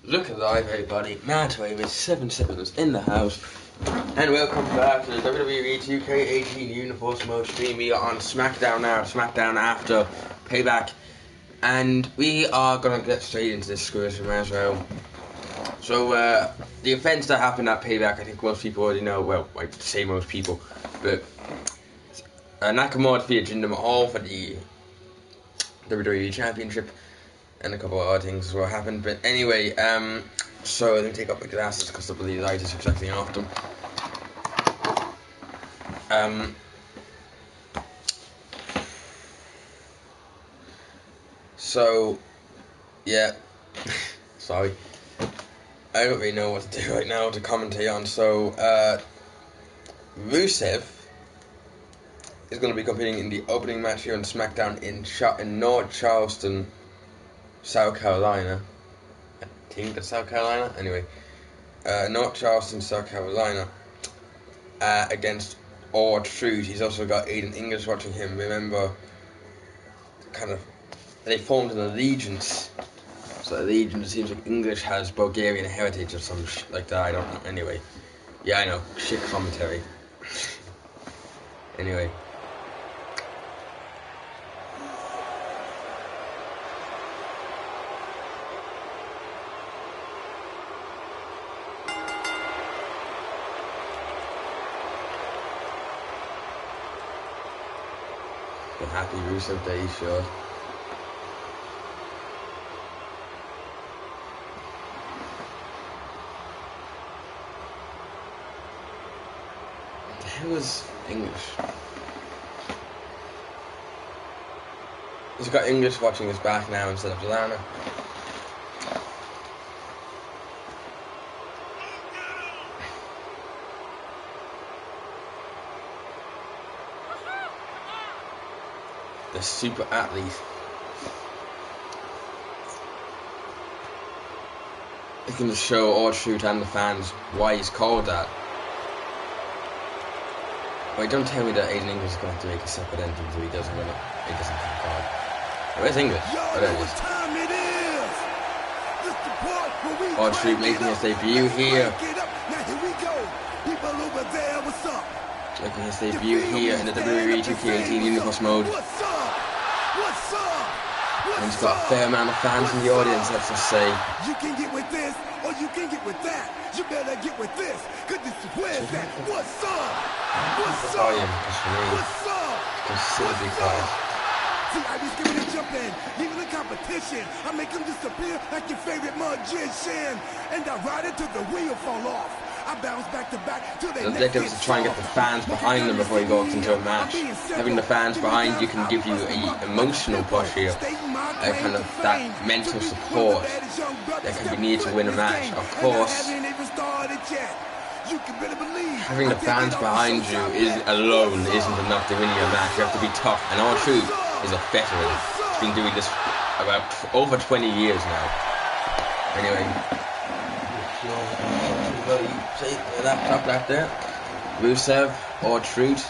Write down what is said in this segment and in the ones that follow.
Look alive, everybody. Matt Davis, 7 seconds in the house, and welcome back to the WWE 2K18 Universe Mode stream. We are on Smackdown now, Smackdown after Payback, and we are gonna get straight into this discussion as well. So, the events that happened at Payback, I think most people already know. Well, I say most people, but Nakamura defeated Jinder Mahal for the WWE Championship. And a couple of other things as well happened, but anyway, so let me take off my glasses because I believe the light is reflecting off them. So, yeah, sorry, I don't really know what to do right now to commentate on. So, Rusev is going to be competing in the opening match here on SmackDown in North Charleston, South Carolina. I think that's South Carolina. Anyway, North Charleston, South Carolina, against R-Truth. He's also got Aiden English watching him. Remember, they formed an allegiance. So allegiance seems like English has Bulgarian heritage or some shit like that. I don't know. Anyway, yeah, I know. Shit commentary. Anyway. A happy Rusev Day, sure. Who was English? He's got English watching his back now instead of Lana. The super athlete. It can just show R-Truth and the fans why he's called that. Wait, don't tell me that Aiden English is going to have to make a separate entrance if he doesn't win it. He doesn't have God. Where's English? Oh, there it is. R-Truth making his debut here. Making his debut here in the WWE 2K18 Universe Mode. And he's got a fair amount of fans in the audience, let's just say. You can get with this, or you can get with that. You better get with this, cause this is where's that? What's up? What's up? What's up? Considerably quiet. See, I just giving a jump in, leaving the competition. I make them disappear like your favorite magician. And I ride it till the wheel fall off. I bounce back to back till they the objective is to try and get the fans behind them before he goes into a match. Having the fans behind you can give you an emotional push here, kind of that mental support that can be needed to win a match. Of course, having the fans behind you alone isn't enough to win you a match. You have to be tough, and R-Truth is a veteran. He's been doing this about over 20 years now. Anyway. See the laptop right there. Rusev, R-Truth.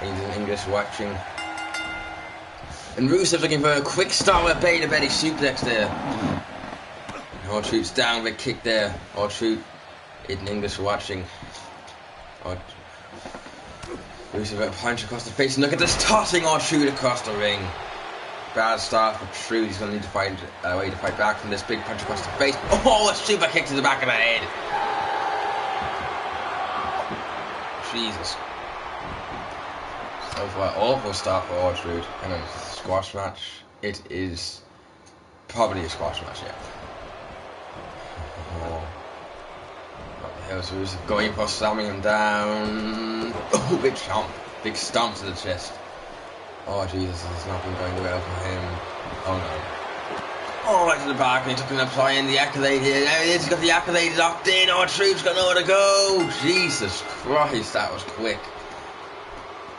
He's in English watching. And Rusev's looking for a quick start with a belly-to-belly suplex there. R-Truth's down with a kick there. R-Truth in English watching. Rusev a punch across the face. And look at this, tossing R-Truth across the ring. Bad start for Truth. He's going to need to find a way to fight back from this big punch across the face. Oh, a super kick to the back of the head. Jesus. So far, awful start for R-Truth. And a squash match. It is probably a squash match, yeah. Oh. What the hell is Rusev going for, slamming him down? Oh, big stomp. Big stomp to the chest. Oh Jesus, this has not been going well for him. Oh no. Oh, right to the back, and he took an applying the accolade here. There he is, he's got the accolade locked in. R-Truth's got nowhere to go. Jesus Christ, that was quick.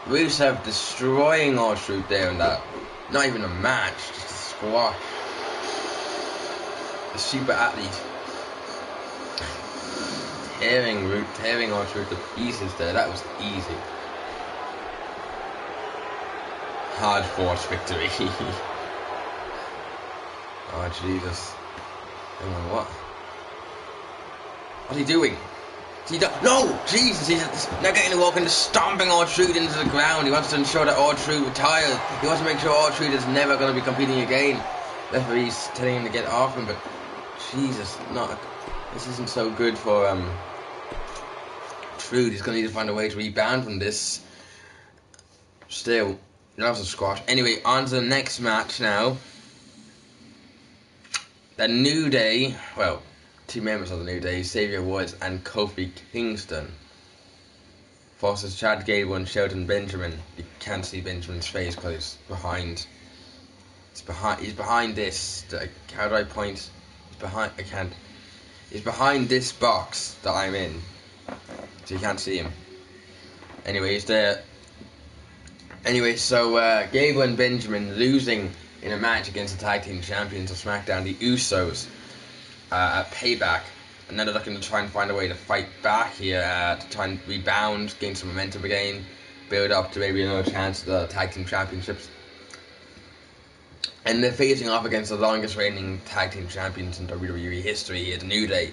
Rusev destroying R-Truth there in that. Not even a match, just a squash. The super athlete. Tearing R-Truth to pieces there. That was easy. Hard-fought victory. Oh, Jesus. Hang on, what? What's he doing? No! Jesus, he's now getting to walk into stomping R-Truth into the ground. He wants to ensure that R-Truth retires. He wants to make sure R-Truth is never going to be competing again. That's why he's telling him to get off him, but Jesus, this isn't so good for Truth. He's going to need to find a way to rebound from this. Still, that was a squash. Anyway, on to the next match now. The New Day, well, two members of the New Day, Xavier Woods and Kofi Kingston, versus Chad Gable and Shelton Benjamin. You can't see Benjamin's face because he's behind. He's behind this. How do I point? He's behind. I can't. He's behind this box that I'm in, so you can't see him. Anyway, he's there. Anyway, so Gable and Benjamin losing in a match against the tag team champions of SmackDown, the Usos, at Payback, and then they're looking to try and find a way to fight back here, to try and rebound, gain some momentum again, build up to maybe another chance at the tag team championships. And they're facing off against the longest reigning tag team champions in WWE history here, the New Day,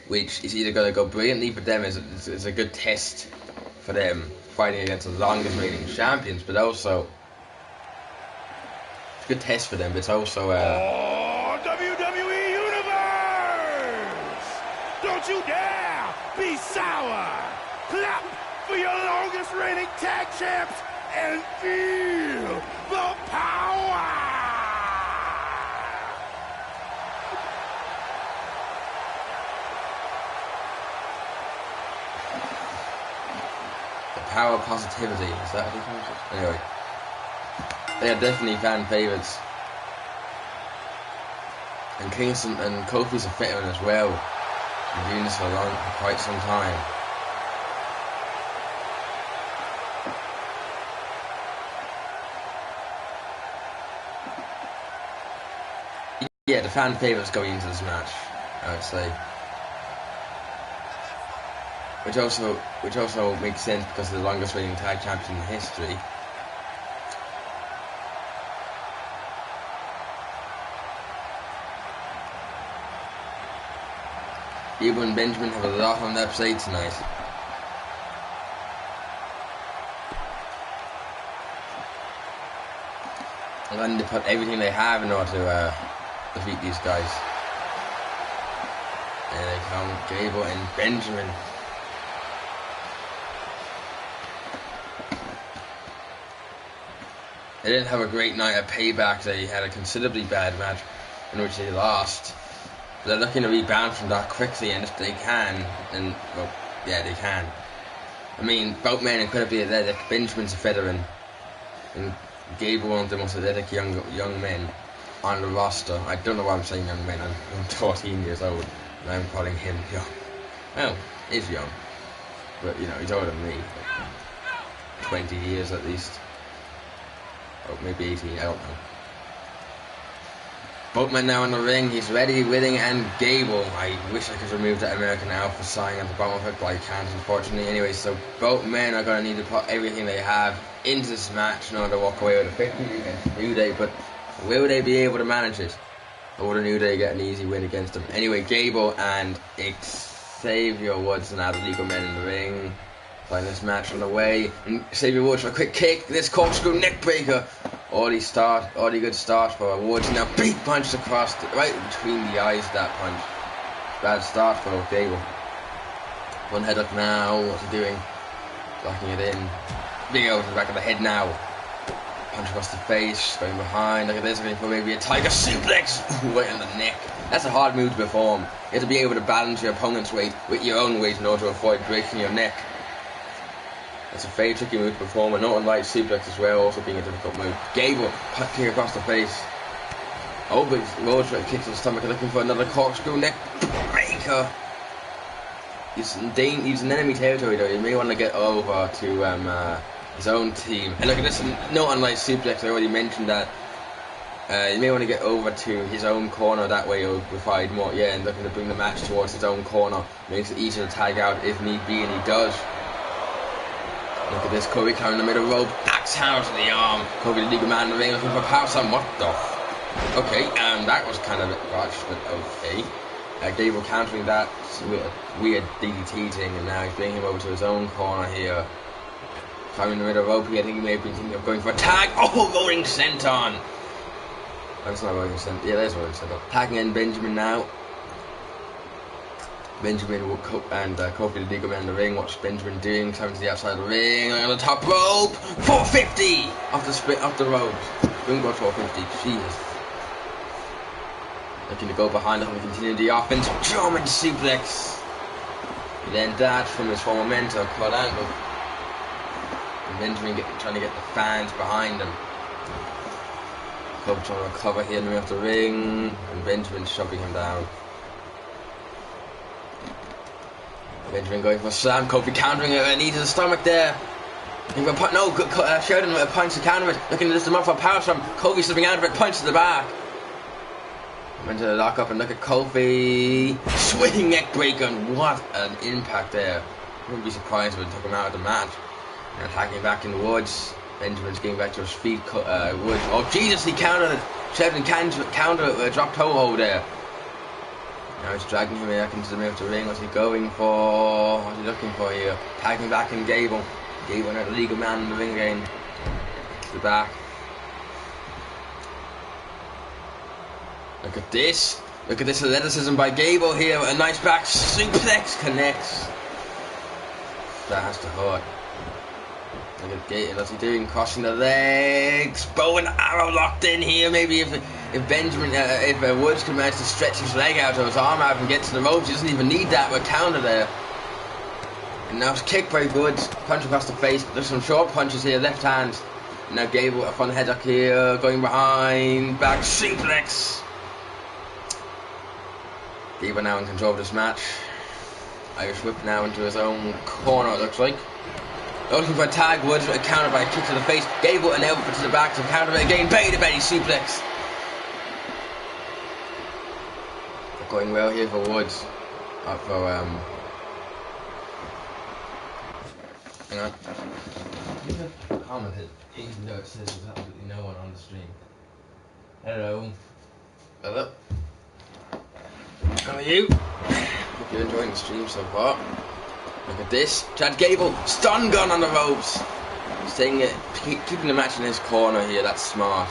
which is either going to go brilliantly for them, it's a good test for them, fighting against the longest reigning champions, but also it's a good test for them, but it's also WWE Universe! Don't you dare be sour! Clap for your longest reigning tag champs and feel the power! Power of positivity, is that what he calls it? Anyway, they are definitely fan favourites. And Kingston and Kofi's a veteran as well. Been doing this for quite some time. Yeah, the fan favourites going into this match, I would say. Which also makes sense because of the longest reigning tag champion in history. Gable and Benjamin have a lot on their plate tonight. And then they put everything they have in order to defeat these guys. There they come, Gable and Benjamin. They didn't have a great night at Payback. They had a considerably bad match in which they lost. But they're looking to rebound from that quickly, and if they can, then, well, yeah, they can. I mean, both men are incredibly athletic. Benjamin's a veteran, and Gable one of the most athletic young men on the roster. I don't know why I'm saying young men. I'm 14 years old, and I'm calling him young. Well, he's young, but, you know, he's older than me. Like 20 years at least. Oh, maybe 18, I don't know. Both men now in the ring. He's ready, willing, and Gable. I wish I could remove that American Alpha sign at the bottom of it, but I can't, unfortunately. Anyway, so both men are going to need to put everything they have into this match in order to walk away with a victory against New Day, but will they be able to manage it? Or will the New Day get an easy win against them? Anyway, Gable and Xavier Woods are now the legal men in the ring. Playing this match on the way, and Xavier Woods for a quick kick. This corkscrew neckbreaker. Already good start for Woods. Now big punch across right between the eyes. That punch. Bad start for Gable. One head up now. What's he doing? Blocking it in. Big over to the back of the head now. Punch across the face. Going behind. Look at this. Looking for maybe a tiger suplex. Right on the neck. That's a hard move to perform. You have to be able to balance your opponent's weight with your own weight in order to avoid breaking your neck. That's a very tricky move to perform, and not unlike suplex as well, also being a difficult move. Gable, kick across the face. Oh, but Woods kicks to the stomach, looking for another corkscrew neck breaker. He's in enemy territory though. You may want to get over to his own team. And look at this, not unlike suplex, I already mentioned that. You may want to get over to his own corner, that way he'll provide more, and looking to bring the match towards his own corner. Makes it easier to tag out if need be, and he does. Look at this, Kobe climbing the middle rope, axe hammer to the arm. Kobe the legal man in the ring looking for power slam. What the? Okay, that was kind of a botch, but okay. Gable countering that with a weird DDT thing, and now he's bringing him over to his own corner here. Climbing the middle rope here, I think he may have been thinking of going for a tag. Oh, rolling senton! That's not rolling senton. Yeah, there's rolling senton. Tagging in Benjamin now. Benjamin and Kofi the Legal Man in the ring. What's Benjamin doing? Climbing to the outside of the ring. On the top rope. 450! Off the ropes. Don't go 450. Jesus. Looking to go behind him and continue the offense. German suplex. He then dashed from his former mentor, Kurt Angle. And Benjamin trying to get the fans behind him. Kofi trying to recover here in the middle of the ring. And Benjamin shoving him down. Benjamin going for a slam. Kofi countering it. Knee to the stomach there. Sheridan with a punch to counter it. Looking to lift him up for a power slam. Kofi slipping out of it. Punch to the back. Went to the lock up and look at Kofi. Swinging neck breaker. And what an impact there. Wouldn't be surprised if it took him out of the match. And attacking back in the Woods. Benjamin's getting back to his feet. Woods. Oh Jesus, he countered it. Sheridan countered it with a drop toe hold there. Now he's dragging him back into the middle of the ring. What's he going for? What's he looking for here? Tagging back in Gable. Gable now the Legal Man in the ring again. To the back. Look at this. Look at this athleticism by Gable here. A nice back suplex connects. That has to hurt. Look at Gable. What's he doing? Crossing the legs. Bow and arrow locked in here. Maybe if Woods can manage to stretch his leg out or his arm out and get to the ropes, he doesn't even need that with a counter there. And now it's kick by Woods. Punch across the face. There's some short punches here. Left hand. And now Gable up on the headlock here. Going behind. Back suplex. Gable now in control of this match. Irish whip now into his own corner, it looks like. Looking for a tag. Woods with a counter by a kick to the face. Gable an elbow to the back to counter it again. Belly to belly suplex. Going well here for Woods. Hang on. Commented, even though it says there's absolutely no one on the stream. Hello. Hello. How are you? Hope you're enjoying the stream so far. Look at this. Chad Gable, stun gun on the ropes. Staying it, keeping the match in his corner here. That's smart.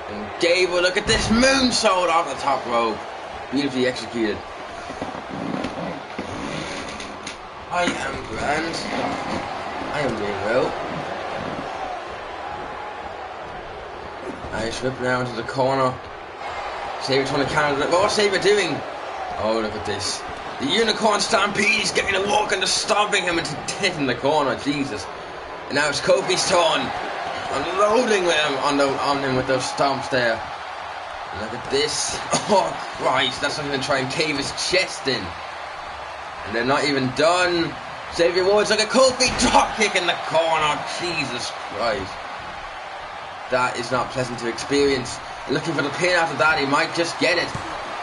And Gable, look at this moonsault off the top rope. Beautifully executed. I am grand. I am doing well. Irish whip now into the corner. Sabre trying to counter it. What's Sabre doing? Oh, look at this. The Unicorn Stampede is getting a walk and just stomping him into death in the corner. Jesus. And now it's Kofi's turn. Unloading on him with those stomps there. And look at this. Oh Christ, that's not even trying to cave his chest in. And they're not even done. Xavier Woods, look at Kofi drop kick in the corner. Jesus Christ. That is not pleasant to experience. Looking for the pin after that, he might just get it.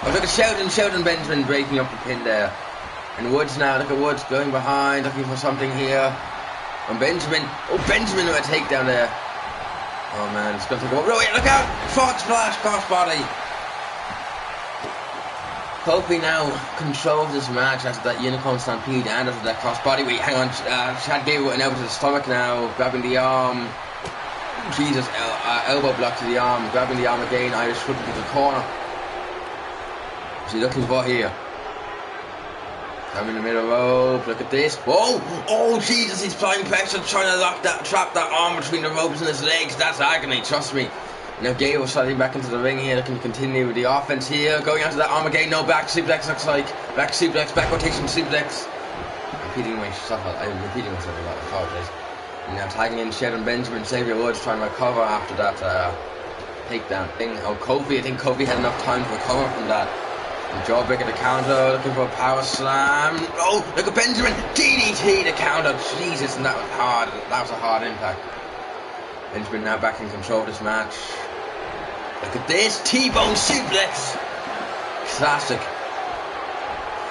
Oh, look at Sheldon Benjamin breaking up the pin there. And Woods now, look at Woods going behind, looking for something here. And Benjamin with a takedown there. Oh man, it's going to go. Oh, look out! Frog splash, crossbody. Kofi now controls this match after that Unicorn Stampede and after that crossbody. Wait, hang on. Chad Gable an elbow to the stomach now, grabbing the arm. Jesus, elbow block to the arm, grabbing the arm again. Irish whip into the corner. What's he looking for here? I'm in the middle rope. Look at this. Whoa! Oh Jesus! He's applying pressure, trying to trap that arm between the ropes and his legs. That's agony. Trust me. Now Gable sliding back into the ring here, looking to continue with the offense here. Going after that arm again. No back suplex. Looks like back suplex, back rotation suplex. I'm repeating myself. I apologize. And now tagging in Sheldon Benjamin. Xavier Woods trying to recover after that takedown thing. Oh, Kofi. I think Kofi had enough time to recover from that. Jawbreaker to counter, looking for a power slam. Oh, look at Benjamin. DDT to counter. Jesus, and that was hard. That was a hard impact. Benjamin now back in control of this match. Look at this. T-bone suplex. Classic.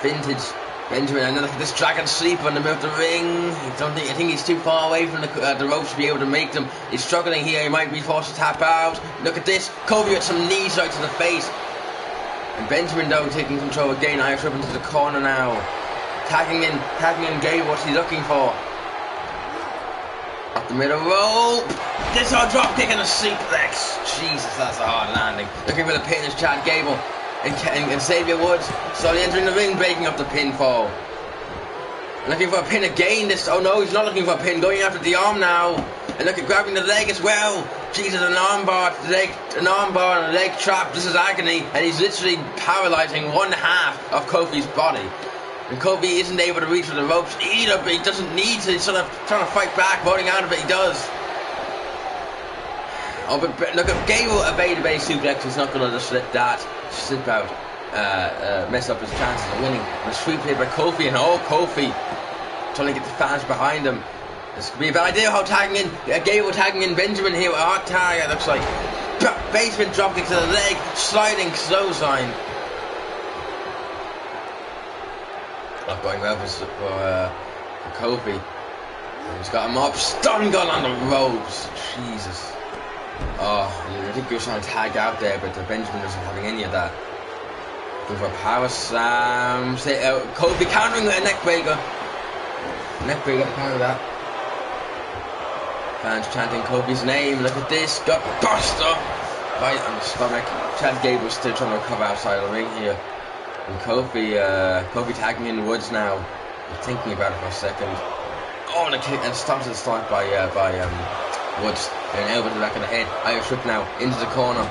Vintage Benjamin. And look at this dragon sleeper in the middle of the ring. I think he's too far away from the ropes to be able to make them. He's struggling here. He might be forced to tap out. Look at this. Kobe with some knees right to the face. And Benjamin though taking control again. Irish up into the corner now. Tagging in Gable. What's he looking for? Up the middle rope. This hard drop kick and a suplex. Jesus, that's a hard landing. Looking for the pin is Chad Gable. And Xavier Woods slowly entering the ring, breaking up the pinfall. Looking for a pin again. Oh no, he's not looking for a pin. Going after the arm now. And look at grabbing the leg as well. Jesus, an armbar and a leg trap. This is agony. And he's literally paralyzing one half of Kofi's body. And Kofi isn't able to reach for the ropes either, but he doesn't need to. He's sort of trying to fight back, rolling out of it. He does. Oh, but look at Gable evaded a suplex. He's not going to just slip out, mess up his chances of winning. And a sweep here by Kofi, and Kofi trying to get the fans behind him. This could be a bad idea. How Gable tagging in Benjamin here with a hot tag. It looks like basement dropkick to the leg, sliding clothesline. Not going well for Kofi. He's got him up, stun gun on the ropes. Jesus. Oh, I think he was trying to tag out there, but Benjamin isn't having any of that. Going for a power slam. Kofi countering with a neck breaker. Neck breaker to counter that. Fans chanting Kofi's name. Look at this. Got Buster. Right on the stomach. Chad Gable still trying to recover outside the ring here. And Kofi tagging in Woods now. I'm thinking about it for a second. Oh, and a kick and stops the start by Woods. And an elbow to the back of the head. Irish whip now into the corner.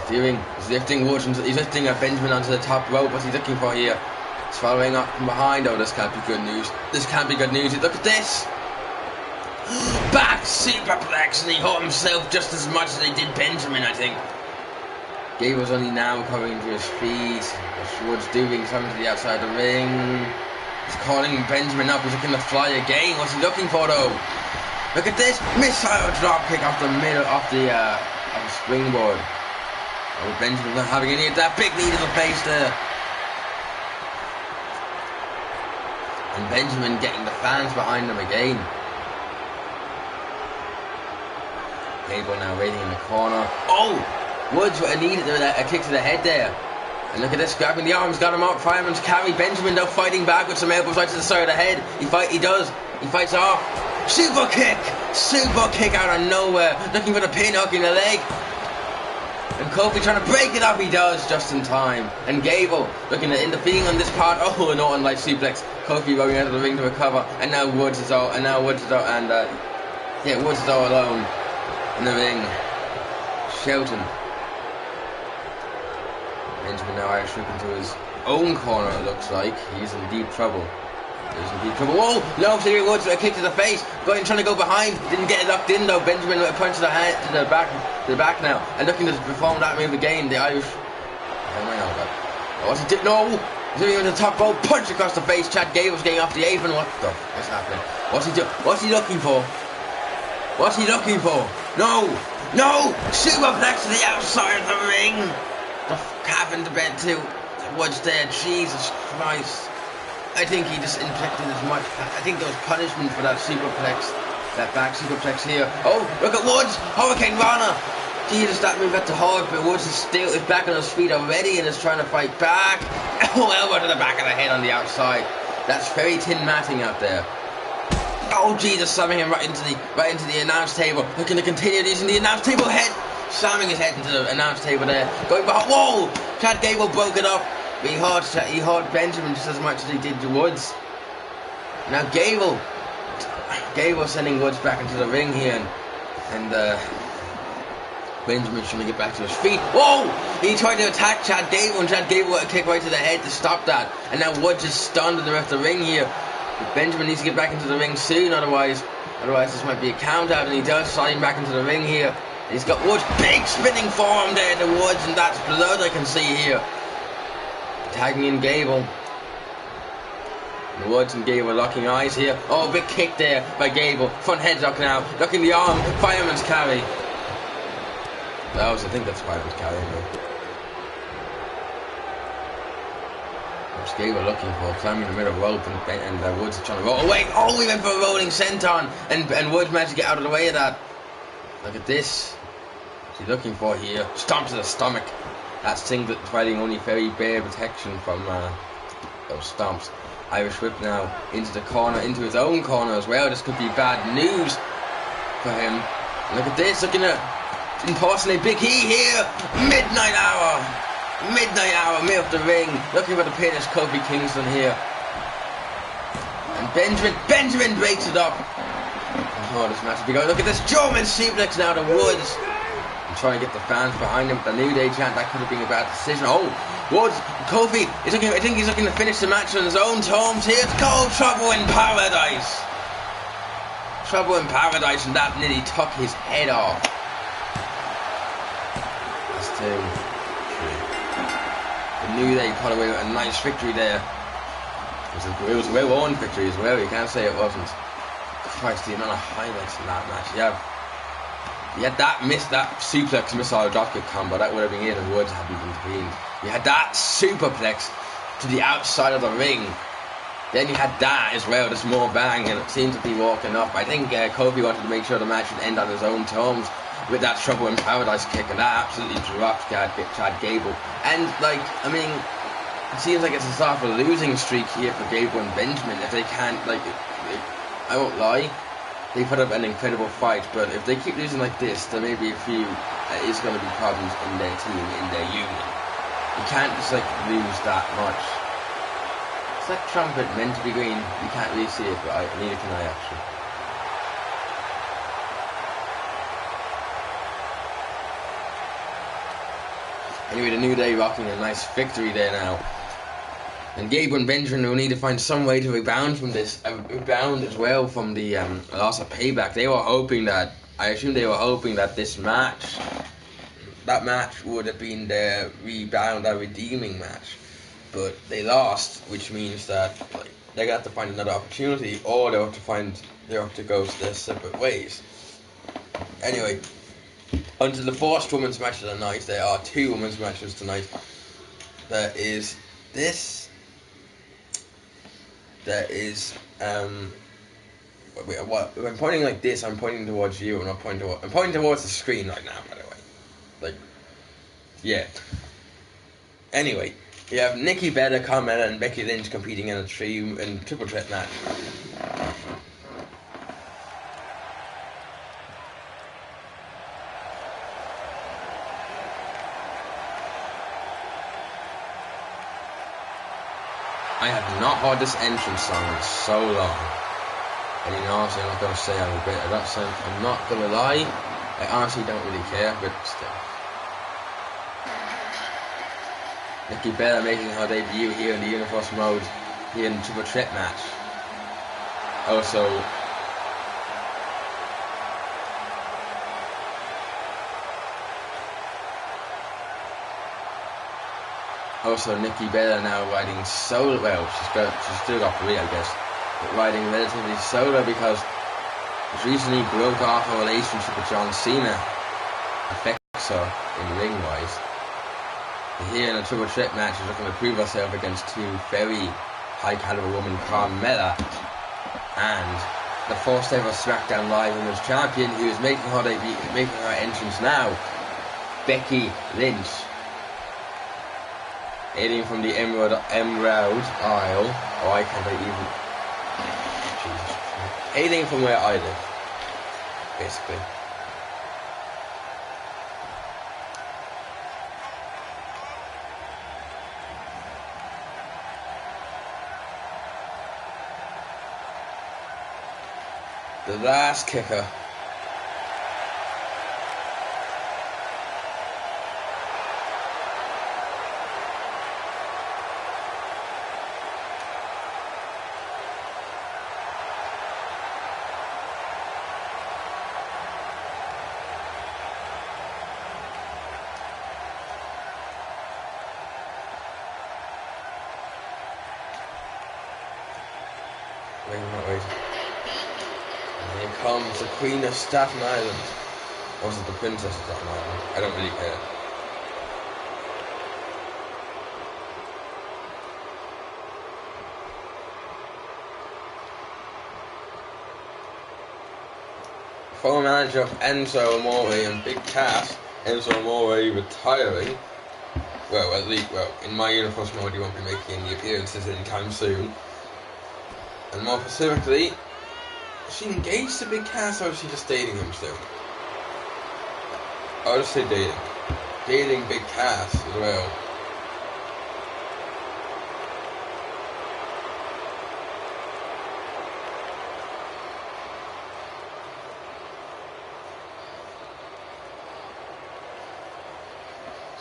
He's lifting Woods. He's lifting Benjamin onto the top rope. What's he looking for here? He's following up from behind. Oh, this can't be good news. This can't be good news. Look at this. Back superplex, and he hurt himself just as much as he did Benjamin, I think. Gable's only now recovering to his feet. Woods doing something to the outside of the ring. He's calling Benjamin up. He's looking to fly again. What's he looking for though? Look at this missile drop kick off the middle of the springboard. Oh, Benjamin not having any of that. Big knee to the face there. And Benjamin getting the fans behind him again. Gable now waiting in the corner. Oh! Woods would have needed a kick to the head there. And look at this, grabbing the arms, got him out. Fireman's carry. Benjamin though fighting back with some elbows right to the side of the head. He fights off. Super kick out of nowhere. Looking for the pin, hooking the leg. And Kofi trying to break it up. He does just in time. And Gable looking at intervening on this part. Oh, an Orton light suplex. Kofi rolling out of the ring to recover. And now Woods is out. Woods is all alone in the ring, shouting. Benjamin now Irish whip into his own corner, it looks like. He's in deep trouble. Whoa! No, Xavier Woods with a kick to the face. Trying to go behind. Didn't get it locked in though. Benjamin with a punch to the head, to the back now. And looking to perform that move again. The Irish. What's he did? No! Xavier with the top rope. Punch across the face. Chad Gable's getting off the apron. What's happening? What's he doing? What's he looking for? What's he looking for? No! Superplex to the outside of the ring. The calf into bed too. Woods there. Jesus Christ. I think he just inflicted as much. I think there was punishment for that superplex. That back superplex here. Oh, look at Woods. Hurricane Rana. Jesus, that move got to hard, but Woods is back on his feet already and is trying to fight back. Oh, elbow to the back of the head on the outside. That's very thin matting out there. Oh Jesus, slamming him right into the announce table. Looking to continue using the announce table head. Slamming his head into the announce table there. Going behind. Whoa! Chad Gable broke it up. But he hurt Benjamin just as much as he did to Woods. Now Gable sending Woods back into the ring here. And Benjamin's trying to get back to his feet. Whoa! He tried to attack Chad Gable and Chad Gable got a kick right to the head to stop that. And now Woods is stunned in the rest of the ring here. Benjamin needs to get back into the ring soon, otherwise this might be a count out, and he does, sliding back into the ring here. He's got Woods, big spinning forearm there to Woods, and that's blood I can see here. Tagging in Gable. And Woods and Gable locking eyes here. Oh, big kick there by Gable. Front headlock now, locking the arm, fireman's carry. I think that's fireman's carry. Gable looking for, climbing the middle rope, and Woods trying to roll away. Oh, we went for a rolling senton, and Woods managed to get out of the way of that. Look at this. What's he looking for here? Stomp to the stomach. That singlet providing only very bare protection from those stomps. Irish whip now into the corner, into his own corner as well. This could be bad news for him. Look at this, looking at impersonate Big E here. Midnight hour, middle of the ring, looking for the pin is Kofi Kingston here. And Benjamin breaks it up. Oh, this match will be going. Look at this German suplex now to Woods. I'm trying to get the fans behind him. The New Day chant, that could have been a bad decision. Oh, Woods, Kofi, I think he's looking to finish the match on his own terms. Here's go, Trouble in Paradise. Trouble in Paradise, and that nearly took his head off. That's 2, 3. The New Day put away with a nice victory there. It was a well-won victory as well, you can't say it wasn't. Christ, the amount of highlights in that match. You had that suplex missile dropkick combo, that would have been it if Woods hadn't intervened. You had that superplex to the outside of the ring. Then you had that as well, just more bang, and it seemed to be walking up. I think Kofi wanted to make sure the match would end on his own terms with that Trouble in Paradise kick, and that absolutely dropped Chad Gable. And, like, I mean, it seems like it's a sort of a losing streak here for Gable and Benjamin. If they can't, like, I won't lie, they put up an incredible fight, but if they keep losing like this, there may be a few, is going to be problems in their team, in their union. You can't just, like, lose that much. Is that trumpet meant to be green? You can't really see it, but neither can I actually. Anyway, the New Day rocking a nice victory there now. And Gable and Benjamin will need to find some way to rebound from this, rebound as well from the loss of Payback. I assume they were hoping that this match, that match would have been their rebound, their redeeming match. But they lost, which means that they got to find another opportunity, or they have to go their separate ways. Anyway, onto the first women's match of the night. There are 2 women's matches tonight. There is this. There is what? If I'm pointing like this, I'm pointing towards you. I'm pointing towards the screen right now. By the way, like, yeah. Anyway, you have Nikki Bella, Carmella, and Becky Lynch competing in a triple threat match. I have not heard this entrance song in so long. And honestly, I'm not going to say I'm regret it. I'm not going to lie. I honestly don't really care, but still. Nikki Bella making her debut here in the Universe mode, here in the triple threat match. Also, Nikki Bella now riding solo. Well, she's still got 3, I guess, but riding relatively solo because she recently broke off her relationship with John Cena. Affects her in ring-wise. Here in a triple threat match, she's looking to prove herself against 2 very high-caliber women, Carmella and the first ever Smackdown Live Women's Champion, who is making her entrance now, Becky Lynch. Hailing from the Emerald Isle, or I can't even. Jesus Christ. Hailing from where I live, basically. The last kicker. Wait. And here comes the Queen of Staten Island. Or was it the Princess of Staten Island? I don't really care. Former manager of Enzo Amore and Big Cass, Enzo Amore retiring. well, at least, well, in my universe mode, he won't be making any appearances anytime soon. And more specifically, is she engaged to Big Cass, or is she just dating him still? I'll just say dating. Dating Big Cass as well.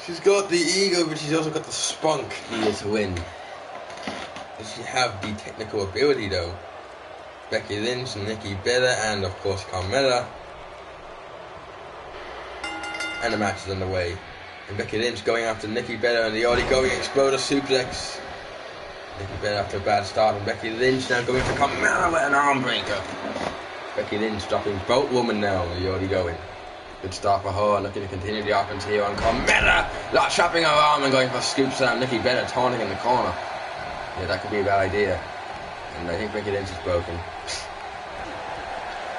She's got the ego, but she's also got the spunk here to win. Does she have the technical ability though? Becky Lynch, Nikki Bella, and of course Carmella. And the match is underway. And Becky Lynch going after Nikki Bella and the already going Exploder Suplex. Nikki Bella after a bad start, and Becky Lynch now going for Carmella with an arm breaker. Becky Lynch dropping Boat Woman now, the already going. Good start for her, looking to continue the offense here on Carmella. Not trapping her arm and going for scoops down. Nikki Bella taunting in the corner. Yeah, that could be a bad idea. And I think Becky Lynch is broken.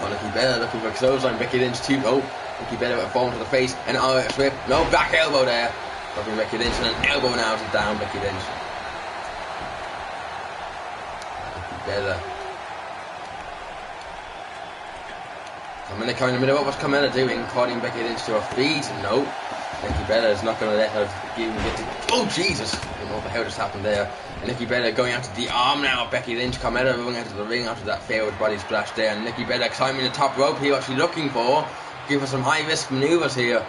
Oh, Nikki Bella looking for a clothesline. Becky Lynch too. Oh, Nikki Bella with a fall to the face. And Irish whip. No, back elbow there. Dropping Becky Lynch and an elbow now to down Becky Lynch. Nikki Bella. Carmella coming in the middle. What was Carmella doing? Calling Becky Lynch to her feet. No. Nikki Bella is not going to let her even get to... Oh, Jesus! I don't know what the hell just happened there. And Nikki Bella going after the arm now of Becky Lynch. Carmella running out of the ring after that failed body splash there. And Nikki Bella climbing the top rope here. What she's looking for. Give her some high-risk maneuvers here.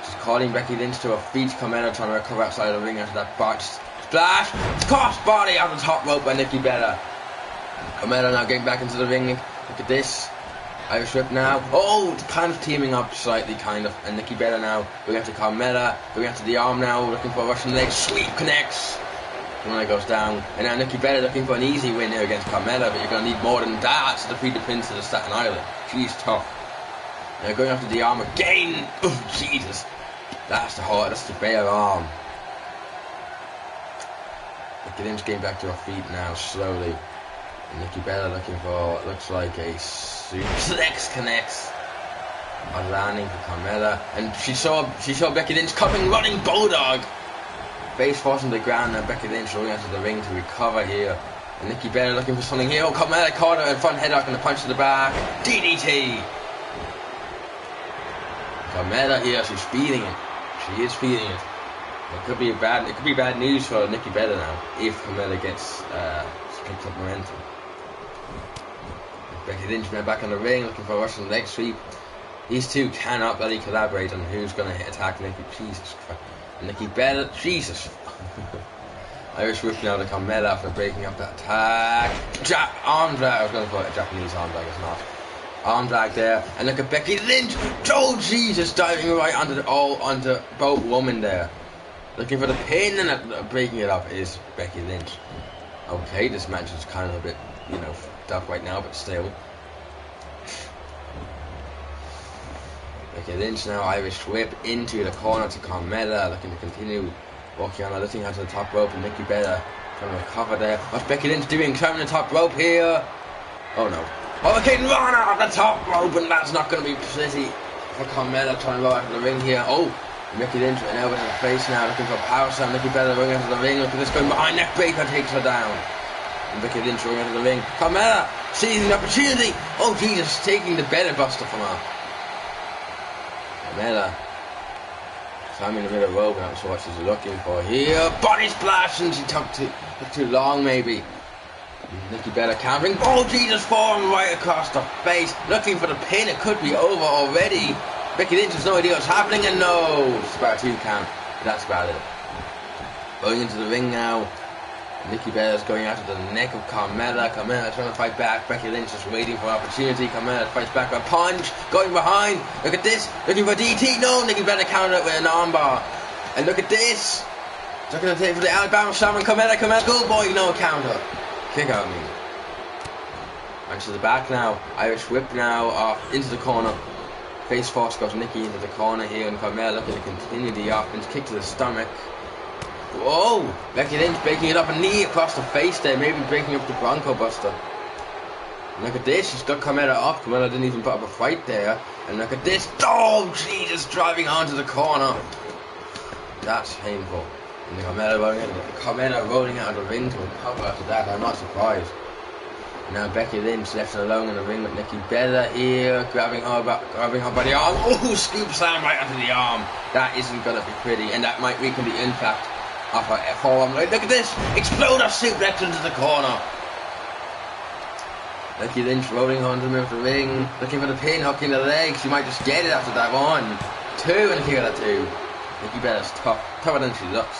She's calling Becky Lynch to her feet. Carmella trying to recover outside the ring after that botched splash. Cross body out the top rope by Nikki Bella. Carmella now getting back into the ring. Look at this. Irish whip now. Oh, kind of teaming up slightly, kind of. And Nikki Bella now going after Carmella. Going after the arm now. Looking for a Russian leg sweep. Connects. And then it goes down. And now Nikki Bella looking for an easy win here against Carmella. But you're going to need more than that to defeat the Princess of Staten Island. She's tough. Now going after the arm again. Oh, Jesus. That's the heart. That's the bare arm. Nikki Lynch getting back to her feet now, slowly. And Nikki Bella looking for what looks like a suplex connects. On landing for Carmella. And she saw Becky Lynch coming, running Bulldog. Face forcing the ground, and Becky Lynch rolling out of the ring to recover here. And Nikki Bella looking for something here. Oh, Carmella caught her in front headlock and a punch to the back. DDT. Carmella here, she's feeling it. She is feeling it. It could be bad news for Nikki Bella now if Carmella gets picks up momentum. Becky Lynch now back on the ring looking for a Russian leg sweep. These two cannot bloody collaborate on who's going to attack Nikki. Jesus Christ. Nikki Bella, Jesus. Irish whip now to Carmella after breaking up that attack. Arm drag. I was going to call it a Japanese arm drag, it's not. Arm drag there. And look at Becky Lynch. Oh, Jesus, diving right onto Boat Woman there. Looking for the pin and breaking it up is Becky Lynch. Okay, this match is kind of a bit, fucked up right now, but still. Becky Lynch now, Irish whip into the corner to Carmella, looking to continue walking on her, lifting her to the top rope, and Nikki Bella trying to recover there. What's Becky Lynch doing? Climbing the top rope here. Oh no. Hurricane Rana off the top rope, and that's not going to be pretty for Carmella trying to go out of the ring here. Oh, Becky Lynch with an elbow to the face now, looking for a power slam. Nikki Bella running out of the ring. Look at this going behind, neck breaker takes her down. And Becky Lynch running out of the ring. Carmella seizing the opportunity. Oh Jesus, taking the belly buster from her. Carmella climbing the middle rope, and that's what she's looking for here. Body splash, and she took too long maybe. Nikki Bella countering. Oh Jesus, falling right across the face. Looking for the pin. It could be over already. Becky Lynch has no idea what's happening, and no, it's about a 2 count. That's about it. Going into the ring now. Nikki Bella's going after the neck of Carmella. Carmella trying to fight back. Becky Lynch just waiting for opportunity. Carmella fights back with a punch. Going behind. Look at this. Looking for DT. No, Nikki Bella countered it with an armbar. And look at this. Looking to take for the Alabama Slam, and Carmella, good boy, no counter. Kick out me. And to the back now. Irish whip now off into the corner. Face force goes Nikki into the corner here, and Carmella looking to continue the offense. Kick to the stomach. Whoa! Becky Lynch breaking it up, a knee across the face there, maybe breaking up the Bronco Buster. And look at this, she's got Carmella up. Carmella didn't even put up a fight there. And look at this. Oh, Jesus, driving onto the corner. That's painful. And Carmella rolling out of the ring to a cover after that. I'm not surprised. Now Becky Lynch left alone in the ring with Nikki Bella here, grabbing her by the arm. Oh, scoop slam right onto the arm. That isn't gonna be pretty, and that might weaken the impact of her forearm. Look at this! Exploder suplex into the corner. Becky Lynch rolling onto the ring, looking for the pin, hooking the leg. She might just get it after that. 1, 2, and here that 2. Nikki Bella's tougher than she looks.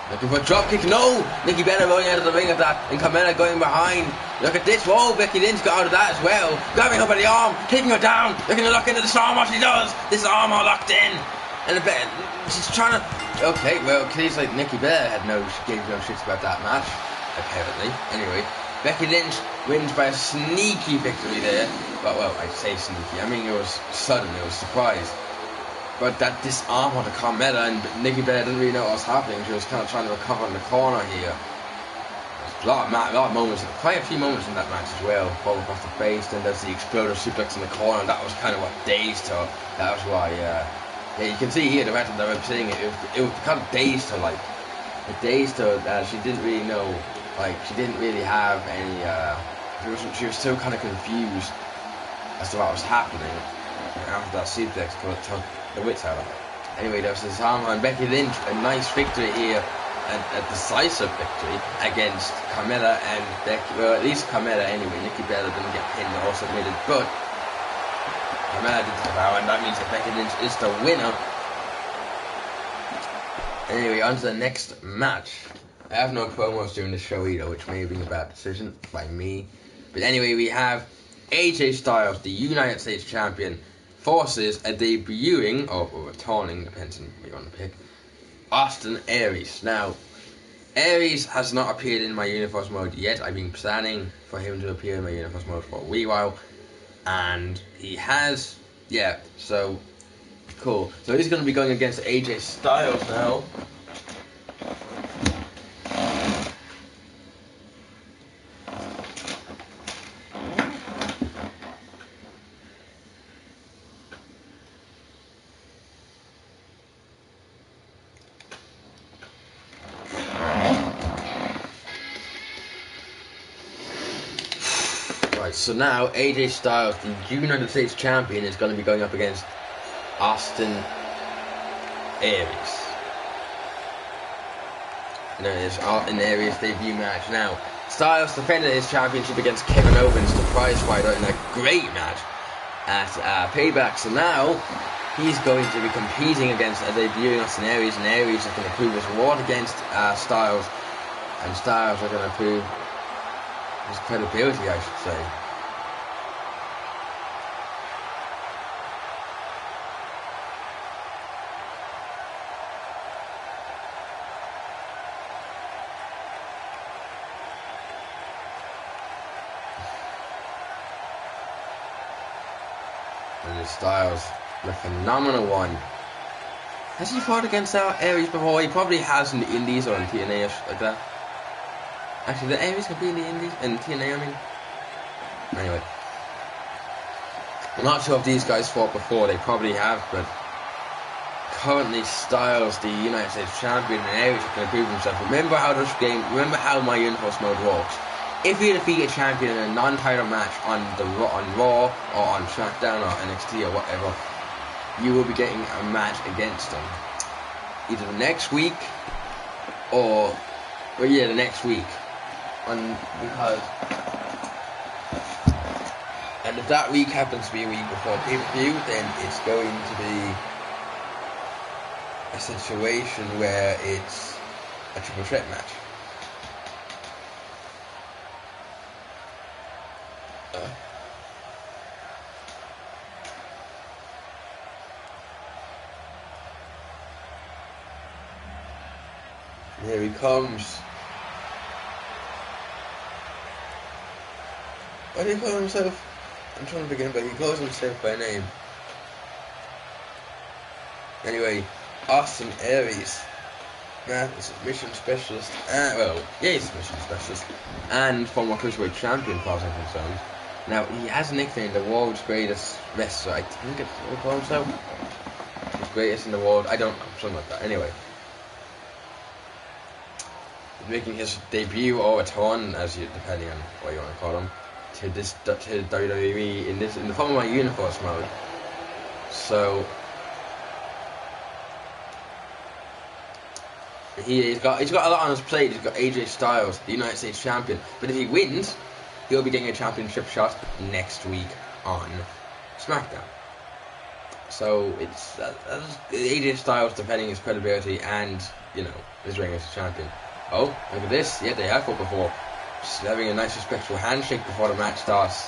Looking for a drop kick, no! Nikki Bella rolling out of the ring at that, and Carmella going behind. Look at this, whoa, Becky Lynch got out of that as well. Grabbing her by the arm, kicking her down, looking to lock into this arm, what she does. This arm all locked in. And she's trying to... Okay, well, it seems like Nikki Bella gave no shits about that match, apparently. Anyway, Becky Lynch wins by a sneaky victory there. Well, I say sneaky, I mean it was sudden, it was surprise. But that disarm onto Carmella, and Nikki Bella didn't really know what was happening. She was kind of trying to recover in the corner here. There's a lot of moments, quite a few moments in that match as well. Fall across the face, then there's the exploder suplex in the corner, and that was kind of what dazed her. That was why, yeah, you can see here the fact that I'm saying it was kind of dazed her, like, it dazed her that she didn't really know, like, she didn't really have any, she was still kind of confused as to what was happening after that suplex took the wits out of it. Anyway, there's this arm on Becky Lynch, a nice victory here, a decisive victory against Carmella and Becky. Well, at least Carmella anyway. Nikki Bella didn't get pinned or submitted, but Carmella did tap out, and that means that Becky Lynch is the winner. Anyway, on to the next match. I have no promos during the show either, which may have been a bad decision by me. But anyway, we have AJ Styles, the United States Champion, forces a debuting, or returning, depends on what you want to pick, Austin Aries. Now, Aries has not appeared in my Universe mode yet. I've been planning for him to appear in my Universe mode for a wee while, and he has, yeah, so, cool. So he's going to be going against AJ Styles now. So now AJ Styles, the United States Champion, is going to be going up against Austin Aries. And it's an Aries debut match. Now, Styles defended his championship against Kevin Owens, the prize fighter, in a great match at Payback. So now he's going to be competing against a debuting Austin Aries, and Aries is going to prove his worth against Styles, and Styles are going to prove his credibility, I should say. And Styles, the phenomenal one. Has he fought against Aries before? He probably has in the Indies or in TNA or shit like that. Actually, the Aries could be in the Indies, in TNA, I mean. Anyway. I'm not sure if these guys fought before, they probably have, but currently Styles, the United States Champion, and Aries can prove himself. Remember how my Universe mode works. If you defeat a champion in a non-title match on Raw or on Smackdown or NXT or whatever, you will be getting a match against them. Either the next week or the next week. And if that week happens to be a week before pay-per-view, then it's going to be a situation where it's a triple threat match. Here he comes. Why did he call himself? I'm trying to begin, but he calls himself by name. Anyway, Austin Aries. He's a submission specialist. He's a submission specialist. And former Cruiserweight Champion, as far as I'm concerned. Now, he has a nickname, the world's greatest wrestler. I think it's what he calls himself. He's greatest in the world. I don't know, something like that. Anyway, he's making his debut or return, depending on what you want to call him, to WWE in the form of my Universe mode. So he's got a lot on his plate. He's got AJ Styles, the United States champion. But if he wins, he'll be getting a championship shot next week on Smackdown. So it's AJ Styles defending his credibility and, his ring as a champion. Oh, look at this. Yeah, they have fought before. Just having a nice respectful handshake before the match starts.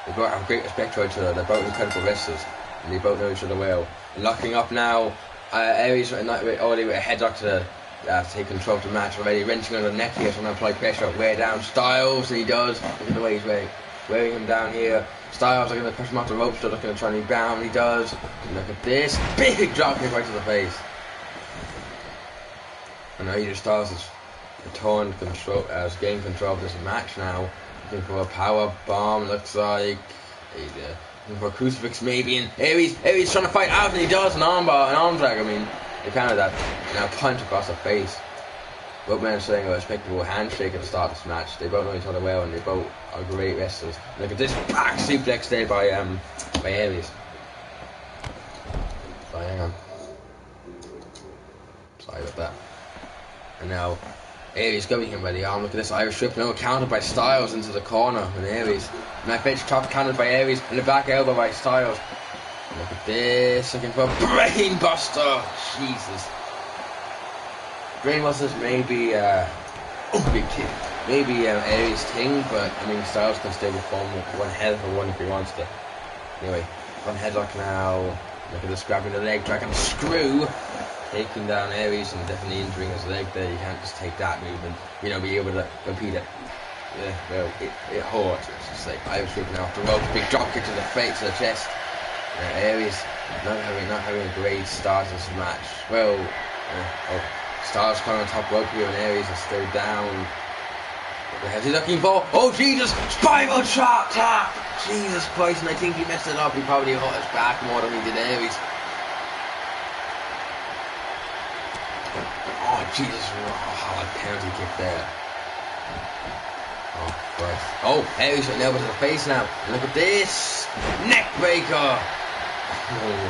They both have great respect for each other. They're both incredible wrestlers. And they both know each other well. And locking up now. Aries already with a headlock to take control of the match already. Wrenching on the neck here, trying to apply pressure. Wear down Styles, and he does. Look at the way he's wearing him down here. Styles are going to push him off the ropes, so they're going to try and rebound. He does. And look at this. Big drop kick right to the face. And now AJ Styles has returned control, gained control of this match now. Looking for a power bomb, looks like. Looking for a crucifix maybe. And Aries trying to fight out, and he does. An arm drag, they countered that. Now punch across the face. Both men are saying a respectable handshake at the start of this match. They both know each other well, and they both are great wrestlers. Look at this back suplex there by Aries. So hang on. Sorry about that. And now Aries grabbing him by the arm. Look at this Irish whip now countered by Styles into the corner. And Aries. Knife edge chop countered by Aries, and the back elbow by Styles. And look at this, looking for a brain buster. Jesus. Brainbusters may be big kick. Maybe Aries' thing, but Styles can still perform one hell of a one if he wants to. Anyway, one headlock now. Look at this, grabbing the leg, dragging the screw, taking down Aries and definitely injuring his leg there. You can't just take that movement, be able to repeat it. Yeah, well, it hurts. It's just like Irish whipping off the ropes, big drop kick to the face, to the chest. Aries not having a great start to this match. Well, Styles coming on top rope here, and Aries is still down. What the hell is he looking for? Oh Jesus! Spiral trap! Jesus Christ! And I think he messed it up. He probably hurt his back more than he did Aries. Oh Jesus! Oh, penalty kick there. Oh Christ! Oh, Aries with an elbow to the face now. And look at this neck breaker. Oh,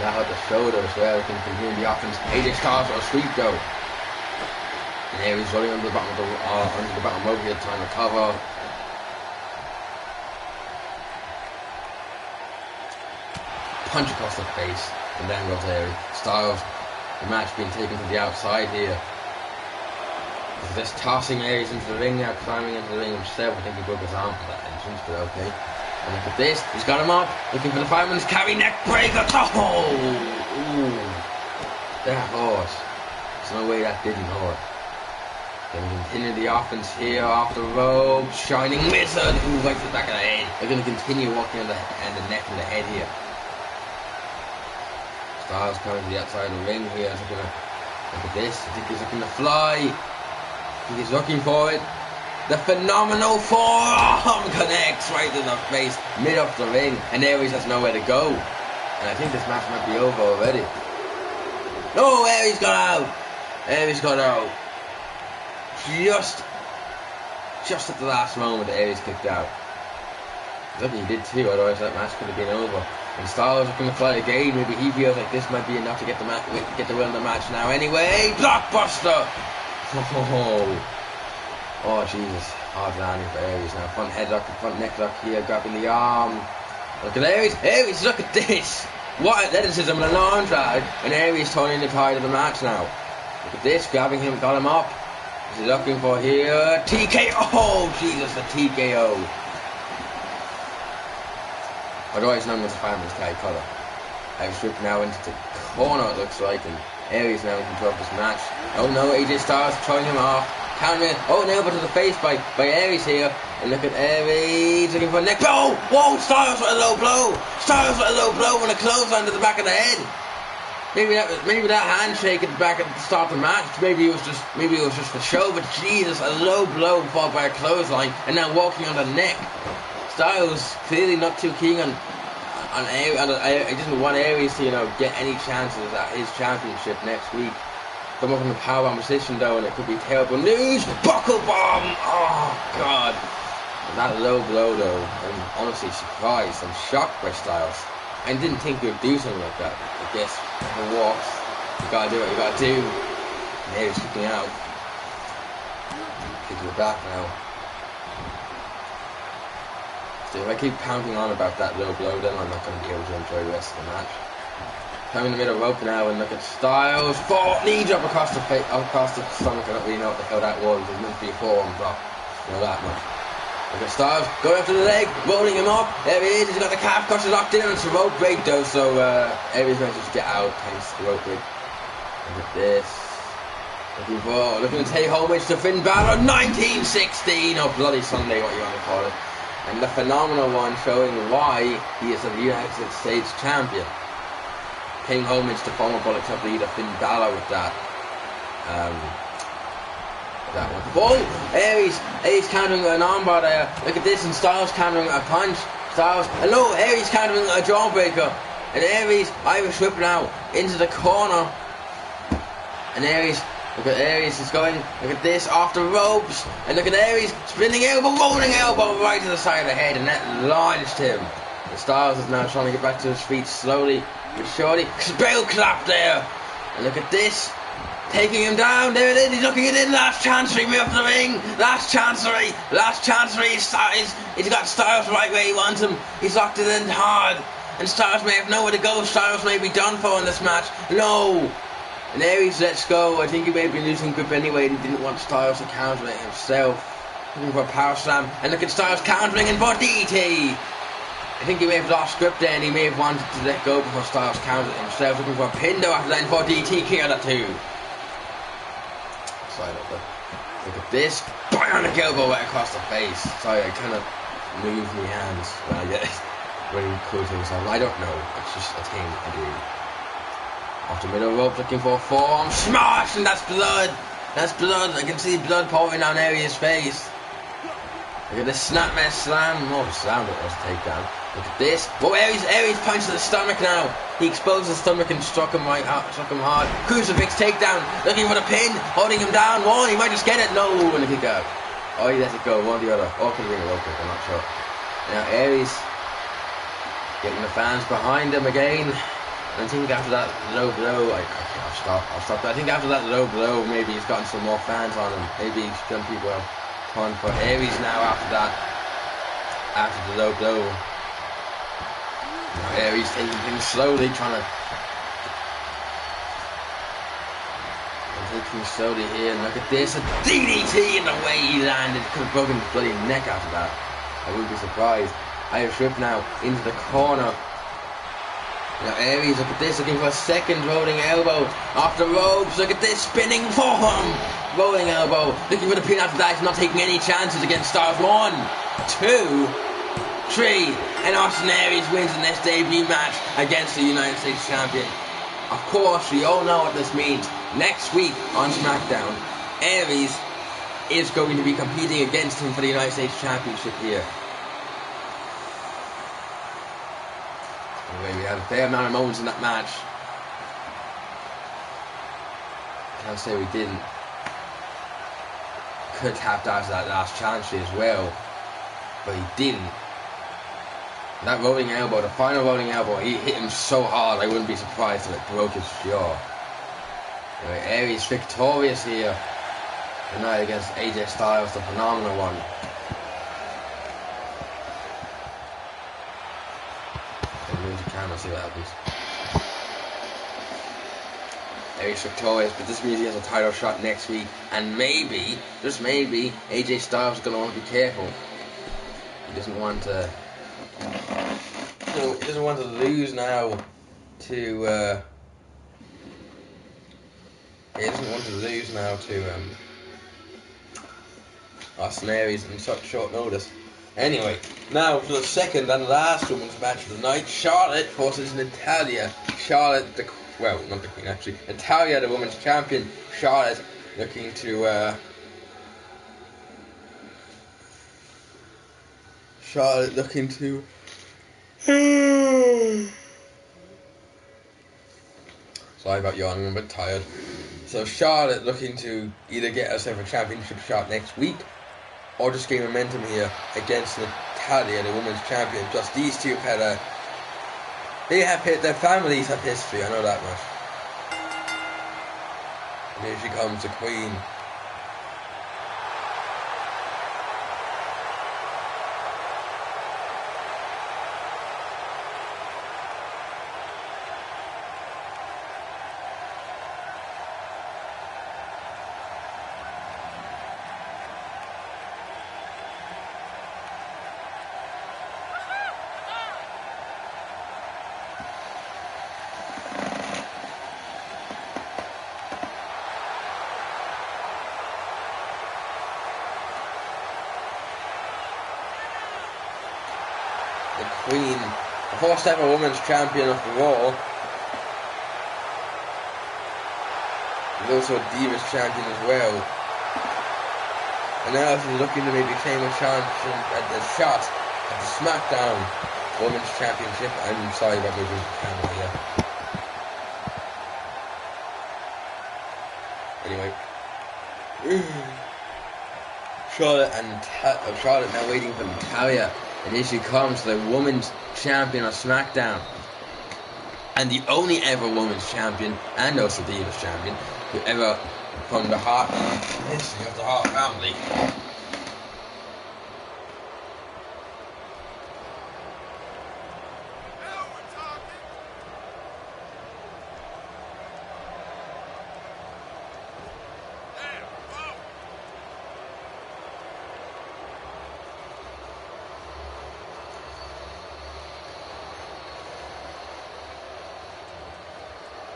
now at the shoulder as well. Can continue the offense. AJ Styles on a sweep though. And Aries rolling under the bottom rope here, trying to cover. Punch across the face, and then goes Aries. Styles, the match being taken to the outside here. Just tossing Aries into the ring now, climbing into the ring himself. I think he broke his arm for that entrance, but okay. And look at this, he's got him up, looking for the fireman's carry, neck breaker. Oh! Ooh. That hurt. There's no way that didn't hurt. Then we continue the offense here, off the rope, Shining Wizard, ooh, right to the back of the head. They're going to continue walking on the neck and the head here. Styles coming to the outside of the ring here, look at this, I think he's looking to fly. I think he's looking for it. The phenomenal forearm connects right in the face, mid off the ring, and Aries has nowhere to go. And I think this match might be over already. No, Aries got out. Aries got out. Just at the last moment, Aries kicked out. Lucky he did too, otherwise that match could have been over. And Styles looking to fly again. Maybe he feels like this might be enough to get the win of the match now. Anyway, blockbuster. Oh Jesus, hard landing for Aries now. Front headlock, front neck lock here, grabbing the arm. Look at Aries. Aries, look at this. What athleticism and an arm drag. And Aries turning the tide of the match now. Look at this, grabbing him, got him up. What's he looking for here? TKO! Oh Jesus, the TKO. Otherwise known as the fireman's carry collar. Aries whipped now into the corner, it looks like, and Aries now in control of this match. Oh no, AJ Styles throwing him off. Countering it. Oh, an elbow to the face by Aries here. And look at Aries looking for a neck. Oh, whoa, Styles with a low blow. Styles with a low blow and a clothesline to the back of the head. Maybe that handshake at the back at the start of the match. Maybe it was just for show. But Jesus, a low blow followed by a clothesline, and now walking on the neck. Styles clearly not too keen on I just want Aries to, get any chances at his championship next week. Come up in the powerbomb position though, and it could be terrible news. Buckle bomb! Oh god! That low blow though, I'm honestly surprised and shocked by Styles. I didn't think he would do something like that. I guess if it works, you gotta do what you gotta do. And Aries kicking out. Kicking it back now. So if I keep pounding on about that low blow, then I'm not going to be able to enjoy the rest of the match. I'm in the middle rope now, and look at Styles. Knee drop across the face, across the stomach. I don't really know what the hell that was. It was meant to be a forearm drop. You know that much. Look at Styles going after the leg, rolling him up. There he is. He's got the calf crusher locked in, and it's a rope break though. So Aries going to just get out thanks to the rope break. Look at this. Looking to take homage to Finn Balor, 1916 or Bloody Sunday, what you want to call it. And the phenomenal one showing why he is the United States champion. Paying homage to former Bullet Club leader Finn Balor with that. That one. Oh! Aries countering an armbar there. Look at this, and Styles countering a punch. Styles. Hello, Aries countering a jawbreaker. And Aries, Irish whip now into the corner. And Aries. Look at Aries is going, look at this, off the ropes, and look at Aries, spinning elbow, rolling elbow right to the side of the head, and that launched him. And Styles is now trying to get back to his feet slowly, but surely, spell clap there, and look at this, taking him down, there it is, he's looking it in, last chancery, me up the ring, last chancery, he's got Styles right where he wants him, he's locked it in hard, and Styles may have nowhere to go, Styles may be done for in this match, no! And Aries lets go. I think he may have been losing grip anyway, and he didn't want Styles to counter it himself. Looking for a power slam, and look at Styles countering in for DT. I think he may have lost grip there, and he may have wanted to let go before Styles countered it himself. Looking for a pin though after that, and for DT, kick out at 2. Side up there. Look at this, bionic elbow right across the face. Sorry, I cannot move my hands when I get really cool things. I don't know. It's just a thing I do. Off the middle rope, looking for a forearm smash, and that's blood. That's blood. I can see blood pouring down Aries' face. Look at this snapmare slam. Oh, slam it was a takedown. Look at this. Oh, Aries punches the stomach now. He exposed the stomach and struck him hard. Crucifix takedown. Looking for the pin, holding him down. One, he might just get it. No, and a kick out. Oh, he lets it go. One or the other. Or could have been a rope kick, I'm not sure. Now Aries getting the fans behind him again. I think after that low blow, I'll stop. I think after that low blow, maybe he's gotten some more fans on him. Maybe some people have turned for Aries now after that. After the low blow. Now Aries taking things slowly, trying to take things slowly here. And look at this, a DDT in the way he landed. Could have broken his bloody neck after that. I wouldn't be surprised. Irish whip now into the corner. Now Aries, look at this, looking for a second rolling elbow off the ropes. Look at this, spinning forearm, rolling elbow, looking for the pin after that. He's not taking any chances against Styles. 1, 2, 3, and Austin Aries wins in this debut match against the United States champion. Of course, we all know what this means. Next week on Smackdown, Aries is going to be competing against him for the United States championship here. Anyway, we had a fair amount of moments in that match. Can't say we didn't. Could have tapped out to that last chance as well, but he didn't. That rolling elbow, the final rolling elbow, he hit him so hard I wouldn't be surprised if it broke his jaw. Anyway, Aries victorious here tonight against AJ Styles, the phenomenal one. Move the camera, see what happens. Aries victorious, but this means he has a title shot next week, and maybe, just maybe, AJ Styles is going to want to be careful. He doesn't want to. He doesn't want to lose now to. He doesn't want to lose now to Austin Aries in such short notice. Anyway, now for the second and last women's match of the night, Charlotte versus Natalya. Charlotte, well, not the queen actually. Natalya, the women's champion. Charlotte looking to. Sorry about yawning, I'm a bit tired. So Charlotte looking to either get herself a championship shot next week or just gain momentum here against Natalia, the women's champion. Just these two have had their families have history, I know that much. And here she comes, the queen. The Queen, the first ever women's champion of the Raw. She's also a Divas champion as well. And now she's looking to maybe claim a shot at the Smackdown Women's Championship. I'm sorry about moving the camera here. Anyway. Charlotte now waiting for Natalia. And here she comes, the women's champion of Smackdown. And the only ever women's champion, and also Divas champion, who ever from the Hart history of the Hart family.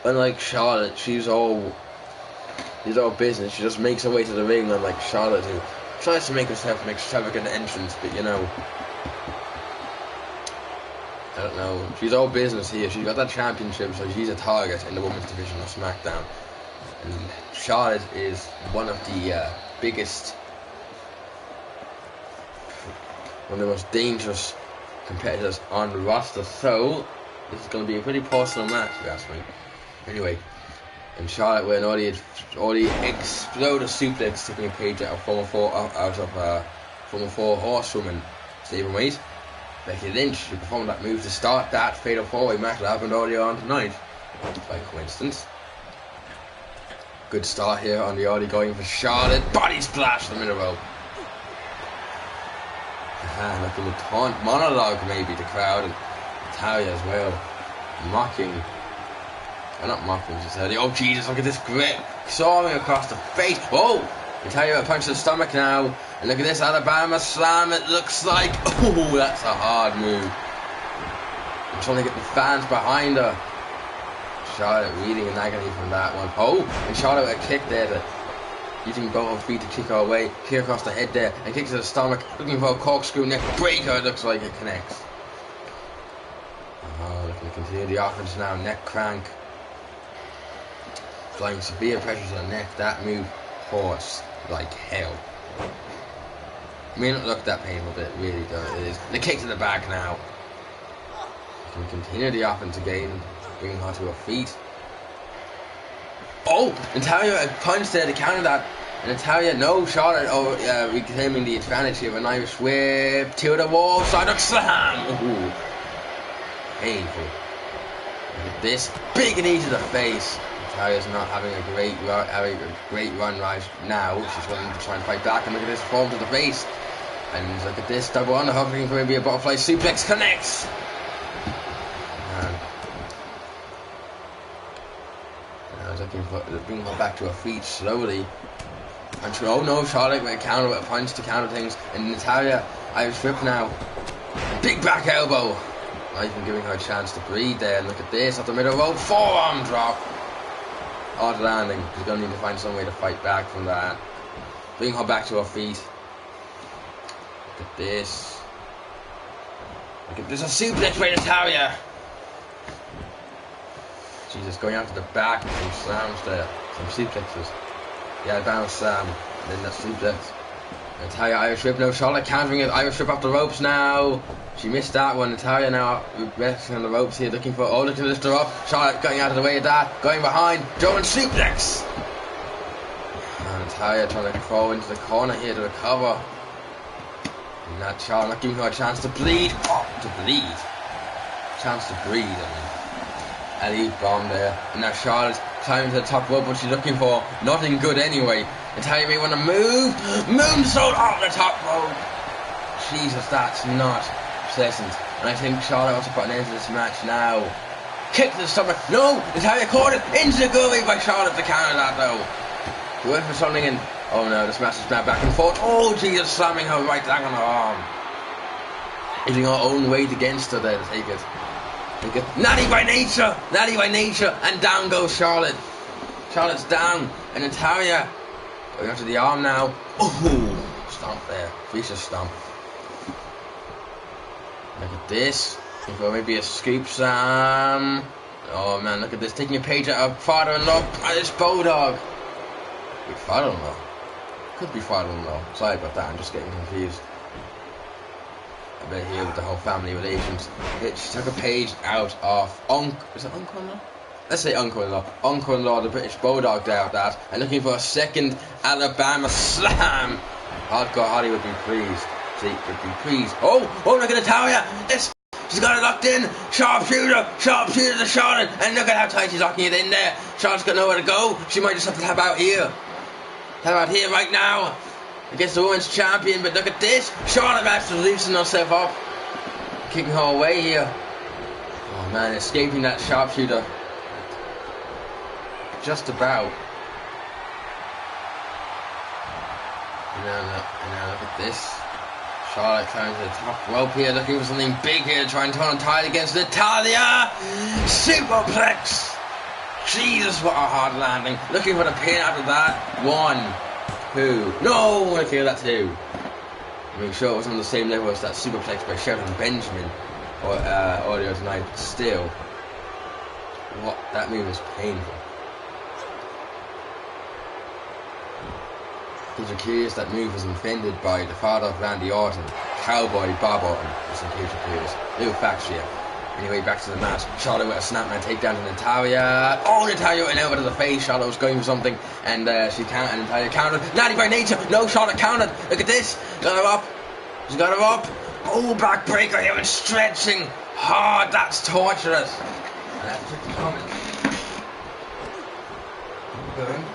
Unlike Charlotte, she's all business. She just makes her way to the ring, unlike Charlotte, who tries to make herself an extravagant entrance, but you know, I don't know. She's all business here. She's got that championship, so she's a target in the women's division of SmackDown. And Charlotte is one of the biggest, one of the most dangerous competitors on the roster. So this is going to be a pretty personal match, if you ask me. Anyway, in Charlotte, we're an already explode a suplex, taking a page out of former four horsewoman Stephen Waite. Becky Lynch, who performed that move to start that fatal four-way match that happened earlier on tonight, by coincidence. Good start here on the already going for Charlotte. Body splash them in a row. Looking to taunt monologue maybe the crowd, and Natalia as well, mocking. Not mocking, just oh Jesus, look at this grip, soaring across the face. Oh, Natalia a punch to the stomach now, and look at this Alabama slam. It looks like, oh, that's a hard move. I'm trying to get the fans behind her. Charlotte reeling in agony from that one. Oh, and Charlotte with a kick there, using both her feet to kick her away, kick across the head there, and kick to the stomach, looking for a corkscrew neck breaker. It looks like it connects. Oh, looking to continue the offense now, neck crank. Applying severe pressure to the neck. That move hurts like hell. It may not look that painful, but it really does. It is. The kick to the back now. Can continue the offense again, bringing her to her feet. Oh, Natalia a punch there to counter that. And Natalia, no, Charlotte reclaiming the advantage here. An Irish whip to the wall, side slam. Ooh, painful. Look at this, big knee to the face. Natalia's not having a great run right now. She's going to try and fight back, and look at this form to the face. And look at this double underhook, looking for maybe a butterfly suplex, connects. And I was looking for bringing her back to her feet slowly. And oh no, Charlotte with a counter with a punch to counter things, and Natalia Irish whip now. Big back elbow. Not even giving her a chance to breathe there. And look at this, off the middle rope, forearm drop. Hard landing. She's going to need to find some way to fight back from that. Bring her back to her feet. Look at this. Look at this, a suplex by Natalia. Jesus, going out to the back with some slams there. Some suplexes. Yeah, down slam. And then that suplex. Natalia Irish whip, no Charlotte countering it. Irish whip off the ropes now. She missed that one. Natalia now resting on the ropes here, looking for. Oh, looking to lift her up. Charlotte going out of the way of that. Going behind. German suplex. And Natalia trying to crawl into the corner here to recover. And that Charlotte not giving her a chance to bleed. Oh, to bleed. Chance to breathe, I mean. Ellie bomb there. And now Charlotte climbing to the top rope. What she's looking for? Nothing good anyway. Natalia may want to move. Moonsault off the top rope. Jesus, that's not pleasant. And I think Charlotte wants to put an end to this match now. Kick to the stomach. No! Natalia caught it. Into the goalie by Charlotte to counter that though. She went for something and... Oh no, this match is now back and forth. Oh Jesus, slamming her right down on her arm. Using her own weight against her there to take it. Natty by nature! Natty by nature! And down goes Charlotte. Charlotte's down. And Natalia going after the arm now. Oh, stomp there. Vicious stomp. Look at this. Maybe a scoop Sam. Oh man, look at this. Taking a page out of father-in-law. And it's Bulldog. Wait, father-in-law? Could be father-in-law. Sorry about that, I'm just getting confused. A bit here with the whole family relations. She took a page out of is it uncle-in-law? Let's say uncle-in-law. Uncle-in-law, the British Bulldog there with that. And looking for a second Alabama slam. Hardcore Holly would be pleased. She would be pleased. Oh, look at Natalia. This, she's got it locked in. Sharpshooter to Charlotte. And look at how tight she's locking it in there. Charlotte's got nowhere to go. She might just have to tap out here. Tap out here right now. Against the women's champion, but look at this. Charlotte has to loosen herself up. Kicking her away here. Oh man, escaping that sharpshooter. Just about. And now look at this. Charlotte climbs to the top rope here, looking for something big here, trying to turn on tide against Natalia. Superplex. Jesus, what a hard landing. Looking for the pin after that. 1, 2. No, I want to kill that 2. Make sure it was on the same level as that superplex by Shelton Benjamin earlier tonight. But still, what, that move is painful. If you're curious, that move was invented by the father of Randy Orton, Cowboy Bob Orton, just in case you're curious. Little facts here. Anyway, back to the match. Charlotte with a snapman takedown to Natalia. Oh, Natalia with an elbow to the face. Charlotte was going for something, and she countered. And Natalia countered. Natty by nature. No, Charlotte countered. Look at this. Got her up. She's got her up. Oh, backbreaker here and stretching hard. That's torturous.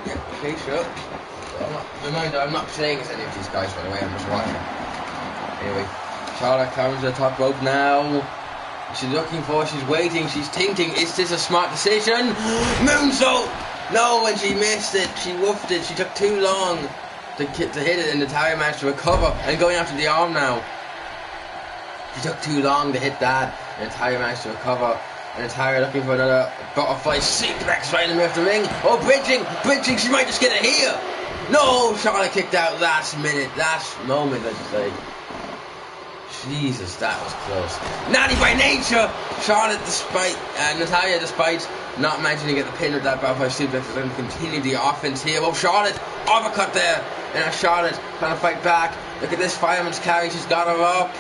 Yeah, okay, sure. Reminder, I'm not playing as any of these guys, by the way. I'm just watching. Anyway, Charlotte climbs to the top rope now. She's looking for, she's waiting, she's thinking, is this a smart decision? Moonsault! No, and she missed it, she woofed it, she took too long to hit it, and Natalia managed to recover, and going after the arm now. She took too long to hit that, and Natalia managed to recover, and Natalia looking for another butterfly suplex right in the middle of the ring. Oh, bridging, she might just get it here. No, Charlotte kicked out last moment, I should say. Jesus, that was close. Natty by nature! Charlotte, Natalia, despite not managing to get the pin with that butterfly suplex, is going to continue the offense here. Oh, Charlotte, uppercut there. And now Charlotte trying to fight back. Look at this fireman's carry, she's got her up.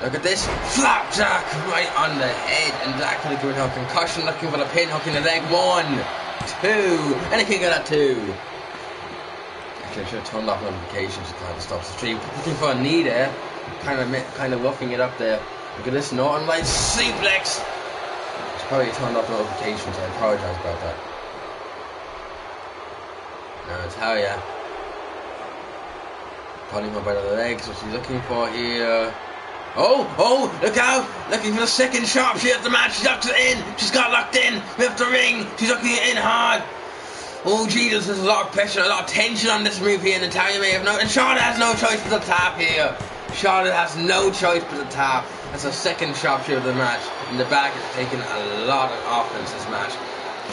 Look at this, flapjack right on the head. And that could have given her a concussion, looking for the pin, hooking the leg. 1, 2, and a kick out at 2. Actually, I should have turned off notifications to kind of stop the stream. Looking for a knee there. Kind of roughing it up there. Look at this Northern Lights suplex. It's probably turned off notifications. I apologize about that. Now Natalia pulling her by the legs. What she's looking for here. Oh, look out! Looking for the second sharp. She has the match. She's locked it in. She's got locked in. Left the ring. She's looking it in hard. Oh Jesus, there's a lot of pressure, a lot of tension on this move here. Natalia may have no, and Charlotte has no choice but to tap here. Charlotte has no choice but to tap. That's her second sharpshooter of the match. In the back is taking a lot of offense this match.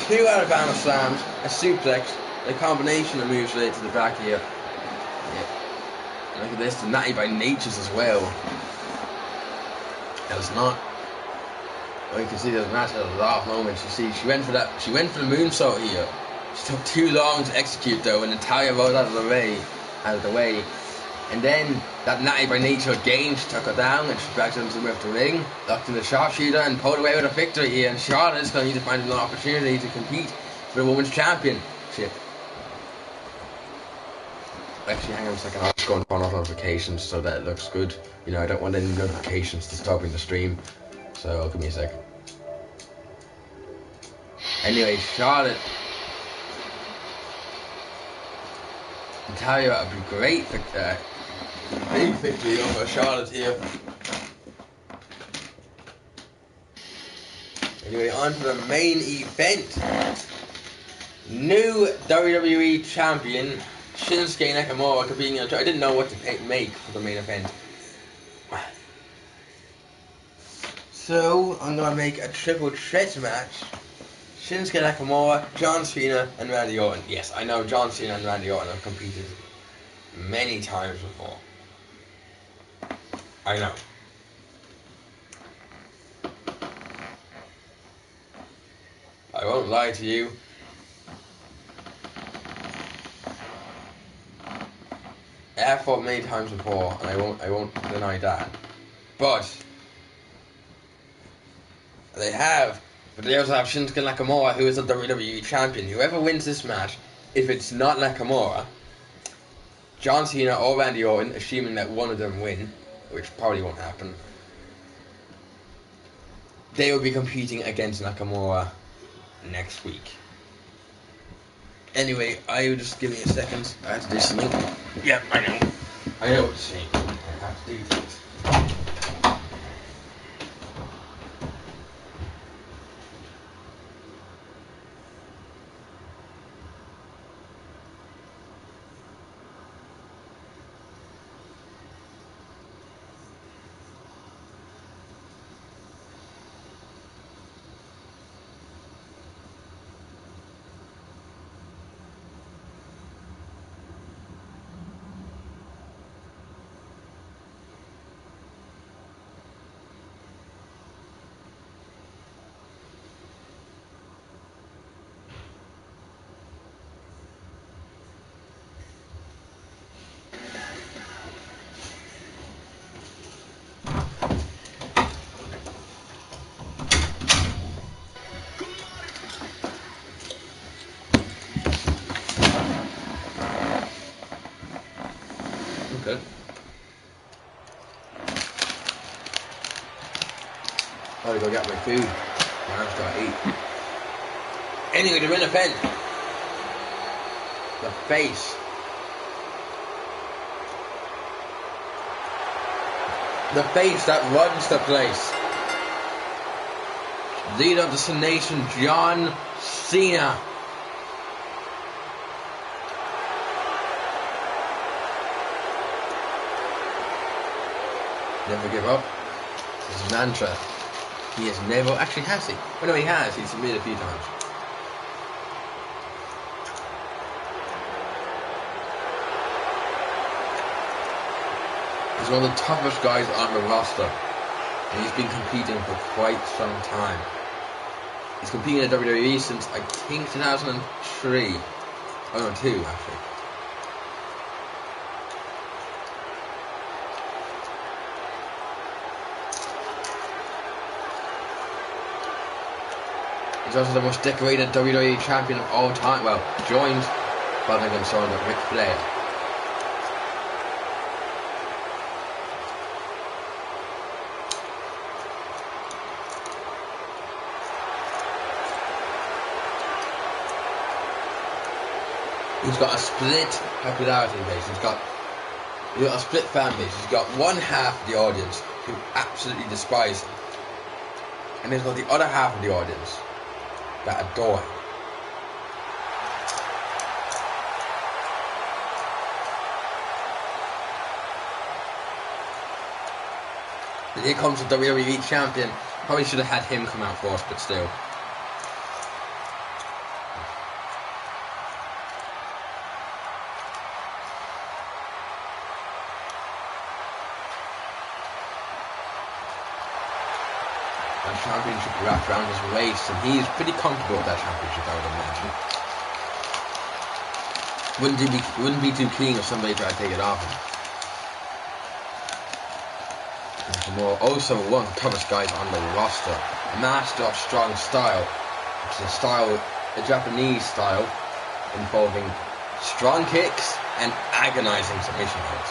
2 Alabama slams, a suplex, a combination of moves related to the back here. Yeah. Look at this, the Natty by natures as well. It's not. Well, you can see the match has a lot of moments. You see, she went for the moonsault here. She took too long to execute though, and Natalia rolled out of the way. And then that Natty by Nature Games took her down and she dragged her into the ring, locked in the sharpshooter and pulled away with a victory. And Charlotte's going to need to find an opportunity to compete for the Women's Championship. Actually, hang on a second, I'll just go and turn off notifications so that it looks good. You know, I don't want any notifications disturbing the stream. So, give me a second. Anyway, Charlotte. I tell you, it would be great big victory over Charlotte here. Anyway, on to the main event. New WWE Champion Shinsuke Nakamura competing on. I didn't know what to make for the main event. So, I'm going to make a triple threat match. Shinsuke Nakamura, John Cena, and Randy Orton. Yes, I know John Cena and Randy Orton have competed many times before. I know. I won't lie to you. I have fought many times before, and I won't deny that. But they have. But they also have Shinsuke Nakamura, who is a WWE champion. Whoever wins this match, if it's not Nakamura, John Cena or Randy Orton, assuming that one of them win, which probably won't happen, they will be competing against Nakamura next week. Anyway, I will just give me a second. I have to do something. Yeah, I know. I know what to say. I have to do things. Okay. I gotta go get my food. My arms gotta eat. Anyway, the main event. The face. The face that runs the place. Leader of the nation, John Cena. Never give up. It's his mantra. He has never... Actually, has he? Oh, no, he has. He's submitted a few times. He's one of the toughest guys on the roster. And he's been competing for quite some time. He's competing in WWE since, I think, 2003. Oh, no, 2, actually. He's also the most decorated WWE champion of all time. Well, joined by the concerned with Ric Flair. He's got a split popularity base. He's got a split fan base. He's got one half of the audience who absolutely despise him, and he's got the other half of the audience that adore him. But here comes the WWE champion. Probably should have had him come out first, but still. Championship wrapped around his waist, and he's pretty comfortable with that championship, I would imagine. Wouldn't be too keen if somebody tried to take it off him. Nakamura, also one of the toughest guys on the roster. A master of strong style. It's a Japanese style involving strong kicks and agonizing submission holds.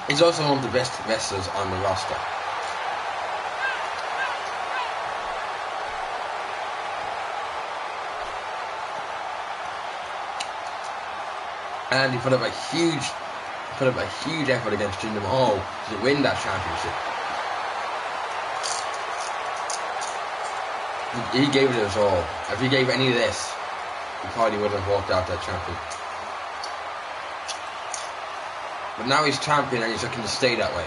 He's also one of the best wrestlers on the roster. And he put up a huge effort against Jinder Mahal to win that championship. He gave it his all. If he gave any of this, he probably would have walked out that champion. But now he's champion and he's looking to stay that way.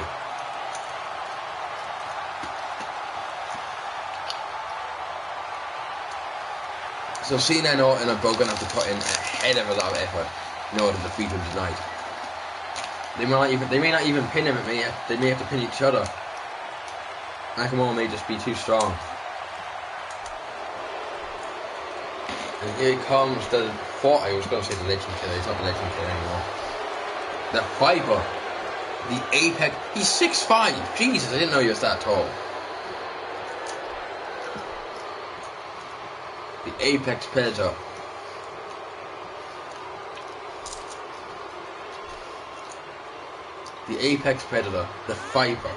So Cena and Orton are both going to have to put in a head of a lot of effort in order to defeat him tonight. They may not even pin him. They may have to pin each other. Nakamura may just be too strong. And here comes I was going to say the Legend Killer. He's not the Legend Killer anymore. The Viper, the Apex. He's 6'5". Jesus, I didn't know he was that tall. The Apex Predator. The Apex Predator, the Viper.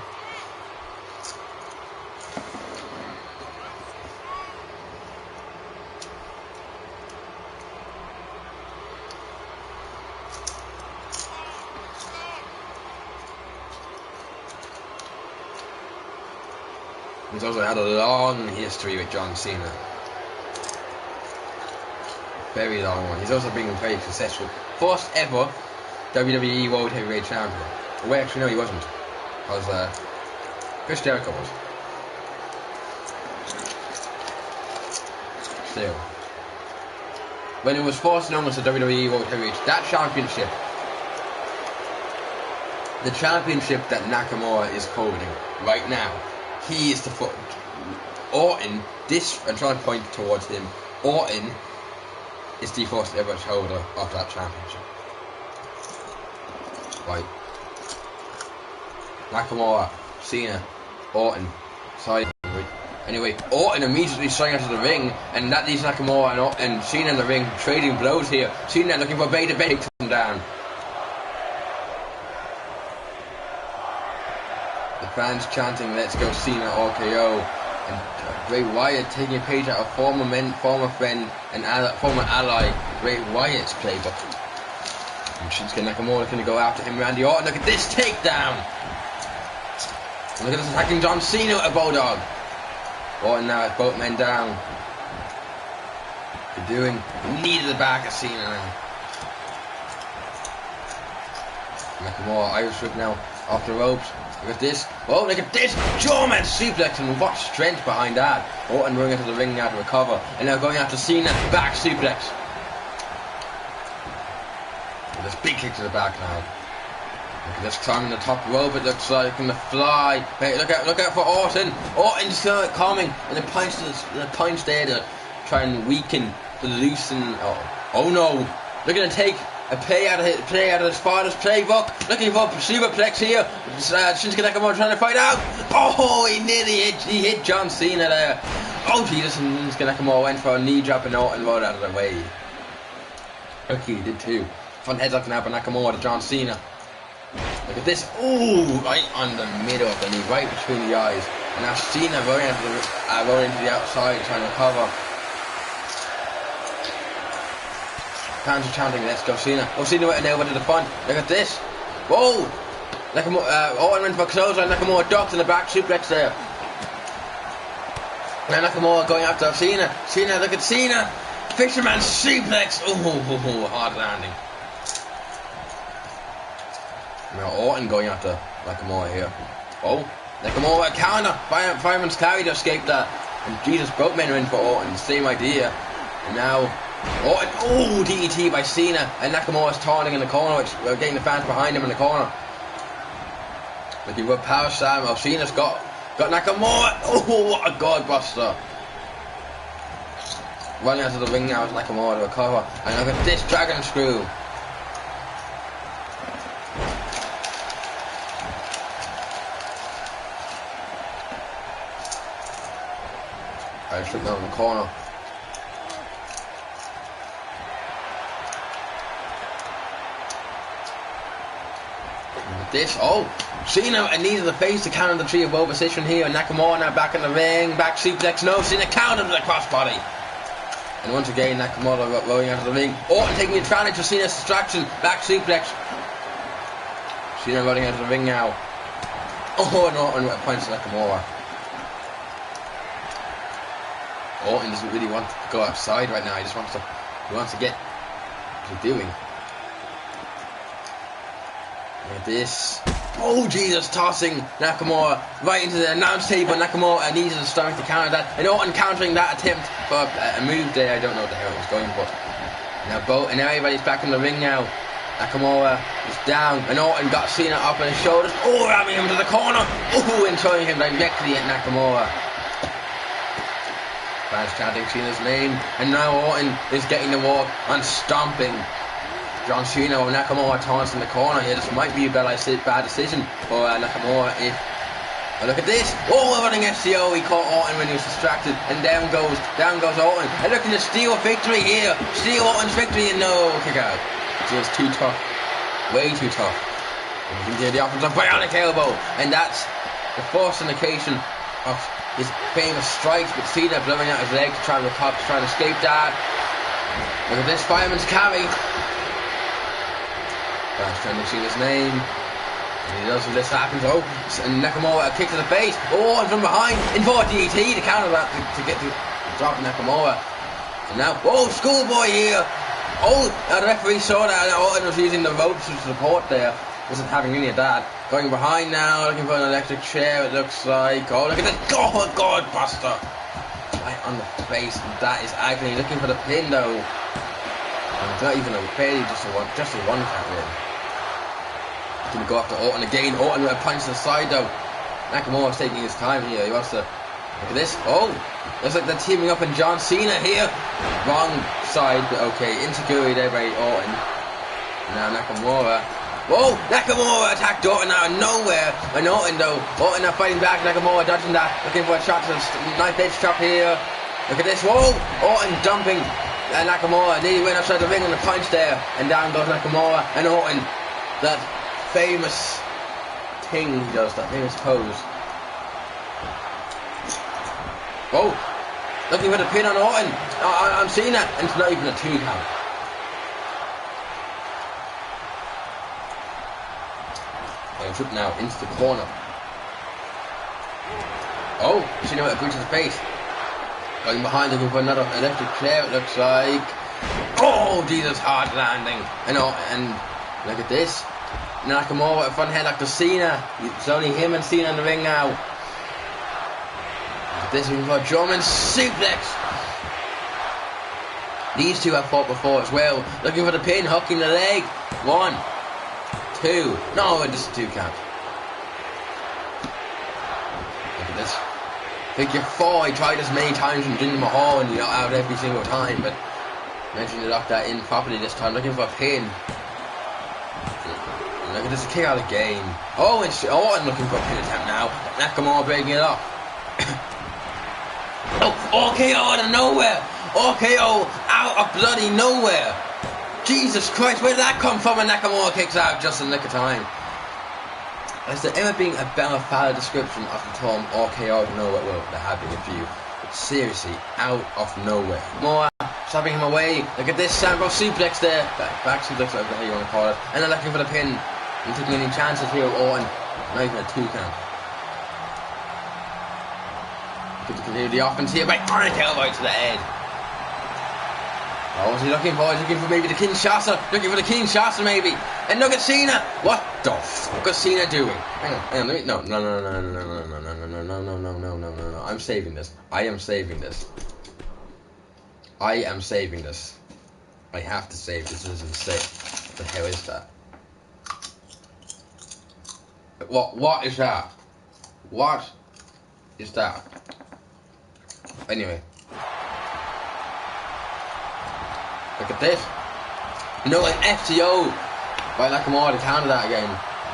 He's also had a long history with John Cena. Very long one. He's also been very successful. First ever WWE World Heavyweight Champion. Well, actually, no, he wasn't. Because Chris Jericho was. Still. When it was first known as the WWE World Heavyweight, that championship, the championship that Nakamura is holding right now, he is the foot. Orton, I'm trying to point towards him. Orton is the first ever holder of that championship. Right. Nakamura, Cena, Orton, side. Anyway, Orton immediately straight out of the ring, and that leaves Nakamura and Cena in the ring trading blows here. Cena looking for Beta to take him down. The fans chanting, "Let's go Cena RKO," and Bray Wyatt taking a page out of former friend and former ally Bray Wyatt's playbook. And Shinsuke Nakamura going to go after him, Randy Orton. Look at this takedown! And look at this attacking John Cena with a Bulldog. Orton now has both men down. They're doing knee to the back of Cena now. Nakamura, Irish whip now off the ropes. Look at this. Oh, look at this. German suplex, and what strength behind that. Orton running into the ring now to recover. And now going after Cena. Back suplex. And this big kick to the back now. Look at this climbing the top rope, it looks like, and the fly. Hey, look out for Orton. Orton's coming. And the punch there to try and weaken, to loosen. Oh no. They're going to take a play out of his father's playbook. Looking for a superplex here. Shinsuke Nakamura trying to fight out. Oh, he nearly hit John Cena there. Oh Jesus, and Shinsuke Nakamura went for a knee drop and Orton rolled out of the way. Okay, he did too. Front headlock now by Nakamura to John Cena. Look at this. Oh, right on the middle of the knee, right between the eyes. And now Cena rolling into the outside trying to recover. Fans are chanting, "Let's go Cena." Oh, Cena went an elbow to the front. Look at this. Whoa! Orton went for a clothesline. Nakamura ducked in the back suplex there. Now Nakamura going after Cena. Cena, look at Cena. Fisherman suplex. Oh, hard landing. Now Orton going after Nakamura here. Oh, Nakamura a counter. Fireman's carry to escape that. And Jesus, both men are in for Orton. Same idea. And now Orton, DDT by Cena, and Nakamura's taunting in the corner, which we're getting the fans behind him in the corner. Looking for a power slam. Cena's got Nakamura. Oh, what a godbuster. running out of the ring now with Nakamura to recover. And look at this dragon screw. Alright, straight down in the corner. This, oh, Cena needed the face to counter the tree of woe position here, and Nakamura now back in the ring, back suplex, no, Cena countered the crossbody. And once again, Nakamura rolling out of the ring, Orton taking advantage of Cena's distraction, back suplex. Cena rolling out of the ring now. Oh, and Orton points to Nakamura. Orton doesn't really want to go outside right now, he wants to get what he's doing. Look at this. Oh Jesus, tossing Nakamura right into the announce table. Nakamura needed the stomach to counter that. And Orton countering that attempt for a move there. I don't know what the hell it was going, but now everybody's back in the ring now. Nakamura is down, and Orton got Cena up on his shoulders. Oh, ramming him to the corner. Oh, and throwing him directly at Nakamura. Fans chanting Cena's name, and now Orton is getting the walk and stomping John Cena or Nakamura taunts in the corner here. This might be a bad decision for Nakamura. Oh, look at this. Oh, running SCO. He caught Orton when he was distracted. And down goes Orton. And looking to steal a victory here. Steal Orton's victory and no kick out. It's too tough. Way too tough. And you can do the offensive bionic elbow. And that's the first indication of his famous strikes. But Cena blowing out his leg to try and escape that. Look at this fireman's carry. Trying to see his name. And he does, this happens. Oh, and Nakamura a kick to the face. Oh, and from behind, in 4DT to counter that to get to drop Nakamura. And now, oh, schoolboy here. Oh, the referee saw that, and Orton was using the ropes to support there. Wasn't having any of that. Going behind now, looking for an electric chair, it looks like. Oh, look at this. God buster. Right on the face. And that is agony. Looking for the pin though. And it's not even a barely just a one count really. Gonna go after Orton again. Orton with a punch to the side though. Nakamura's taking his time here. He wants to look at this. Oh, looks like they're teaming up in John Cena here. Wrong side, but okay. Insecurity there by Orton. Now Nakamura. Whoa! Nakamura attacked Orton out of nowhere. And Orton though. Orton now fighting back. Nakamura dodging that. Looking for a shot to the knife edge chop here. Look at this. Whoa! Orton dumping Nakamura. Nearly went outside the ring on the punch there. And down goes Nakamura. And Orton. That famous thing he does, that famous pose. Oh, looking for the pin on Orton. I'm seeing that, and it's not even a 2 count. And trip now into the corner. Oh, Cena with a boot to the face. Going behind, looking for another electric chair. It looks like. Oh, Jesus, hard landing. And look at this. Nakamura with a front headlock to Cena. It's only him and Cena in the ring now. This one for a German suplex. These two have fought before as well. Looking for the pin, hooking the leg. 1, 2. No, this is 2 count. Look at this. Figure 4. He tried this many times from Jinder Mahal and he got out every single time. But eventually they locked that in properly this time. Looking for a pin. Look at this, kick out of the game. Oh, it's Orton looking for a pin attempt now. Nakamura breaking it up. Oh, RKO out of nowhere. RKO out of bloody nowhere. Jesus Christ, where did that come from? And Nakamura kicks out just in the nick of time. Has there ever been a better, valid description of the term RKO out of nowhere? Well, there have been a few. But seriously, out of nowhere. More slapping him away. Look at this Sambo suplex there. Back suplex, whatever the hell you want to call it. And they're looking for the pin. Not taking any chances here with Orton. Not even a 2 count. Good to continue the offense here by Onyx elbow to the head. Oh, what's he looking for? He's looking for maybe the Kinshasa. Looking for the Kinshasa maybe. And look at Cena. What the fuck is Cena doing? Hang on. Let me. No. I'm saving this. I am saving this. I have to save this. This is insane. What the hell is that? What is that? What is that? Anyway. Look at this. No, like FTO by Nakamura to counter that again.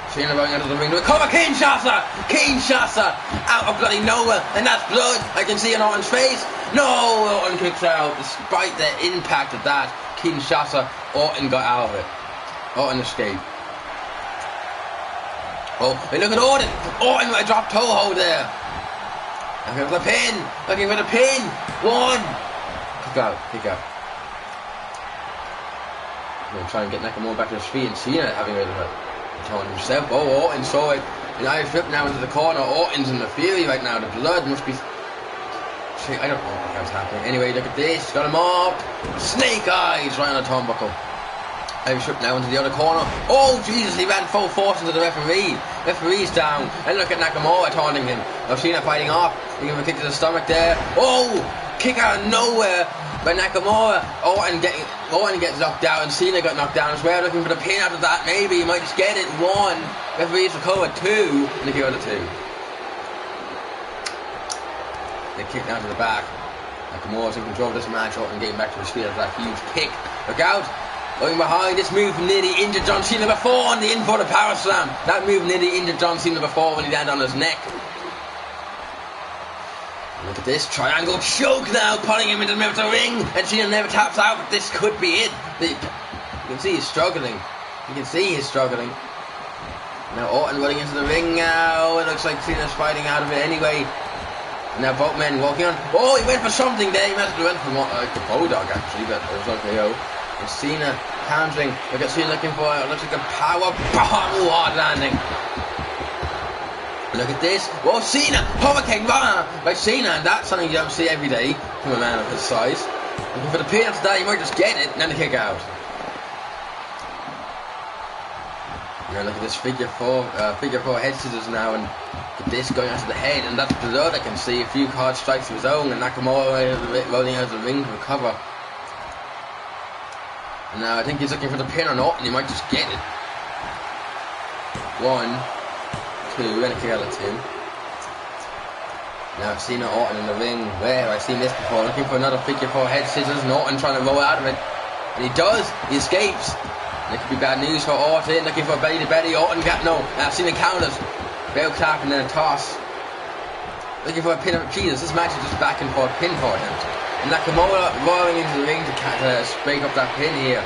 Cena going out of the ring. Cover Kinshasa! Kinshasa! Out of bloody nowhere. And that's blood. I can see it on his face. No! Orton kicks out. Despite the impact of that, Kinshasa, Orton got out of it. Orton escaped. Oh, hey, look at Orton. Orton with a drop toe hold there. Looking for the pin. Looking for the pin. One. Kick out. Kick out. I'm going to try and get Nakamura back to his feet and Cena having a bit of a turn himself. Oh, Orton saw it. An Irish whip now into the corner. Orton's in the fury right now. The blood must be... I don't know what was happening. Anyway, look at this. Got him up. Snake eyes right on the turnbuckle. Irish whip now into the other corner. Oh, Jesus, he ran full force into the referee. Referee's down. And look at Nakamura taunting him. I've seen him fighting off. He gave him a kick to the stomach there. Oh, kick out of nowhere by Nakamura. Orton gets knocked out, and Cena got knocked down as well. Looking for the pin after that. Maybe he might just get it. One. Referee's recovered. Two. And they give it a two. They kick down to the back. Nakamura's in control of this match. Orton getting back to his feet after that huge kick. Look out. Going behind, this move nearly injured John Cena before on the in for the power slam. That move nearly injured John Cena before when he landed on his neck. Look at this triangle choke now, pulling him into the middle of the ring, and Cena never taps out. But this could be it. You can see he's struggling. You can see he's struggling. Now Orton running into the ring now. It looks like Cena's fighting out of it anyway. And now both men walking on. Oh, he went for something there. He must have went for the bulldog actually, but it was okay. And Cena countering. Look at Cena looking for it. Looks like a power bomb. Hard landing. Look at this. Whoa, Cena. Hurricane Rana by Cena. And that's something you don't see every day from a man of his size. Looking for the pin after that. He might just get it. And then the kick out. Now look at this figure four head scissors now. And look at this going out to the head. And that's blood. I can see a few hard strikes of his own. And Nakamura rolling out of the ring to recover. Now I think he's looking for the pin on Orton. He might just get it. 1, 2, and a kick out of 2. Now I've seen Orton in the ring. Where I've seen this before. Looking for another figure four head scissors. And Orton trying to roll out of it. And he does. He escapes. And it could be bad news for Orton. Looking for a belly to belly. Orton got no. I've seen the counters. Bell clap and then a toss. Looking for a pin. Jesus, this match is just back and forth pinfall attempts. And Nakamura rolling into the ring to break up that pin here.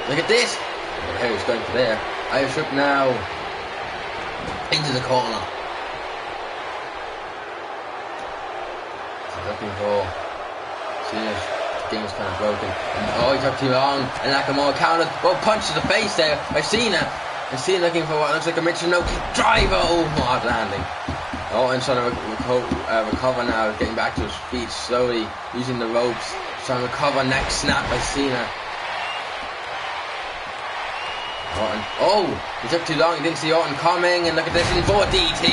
Look at this. Oh, he's going for there. Irish whip now. Into the corner. So looking for. Cena's game's kind of broken. And, oh, he took too long. And Nakamura countered. Oh, punch to the face there by Cena. And Cena looking for what looks like a Mitchell driver. Oh, hard landing. Orton's trying to recover now, getting back to his feet slowly, using the ropes, trying to recover. Neck snap by Cena. Orton. Oh, he took too long. He didn't see Orton coming. And look at this in 4DT.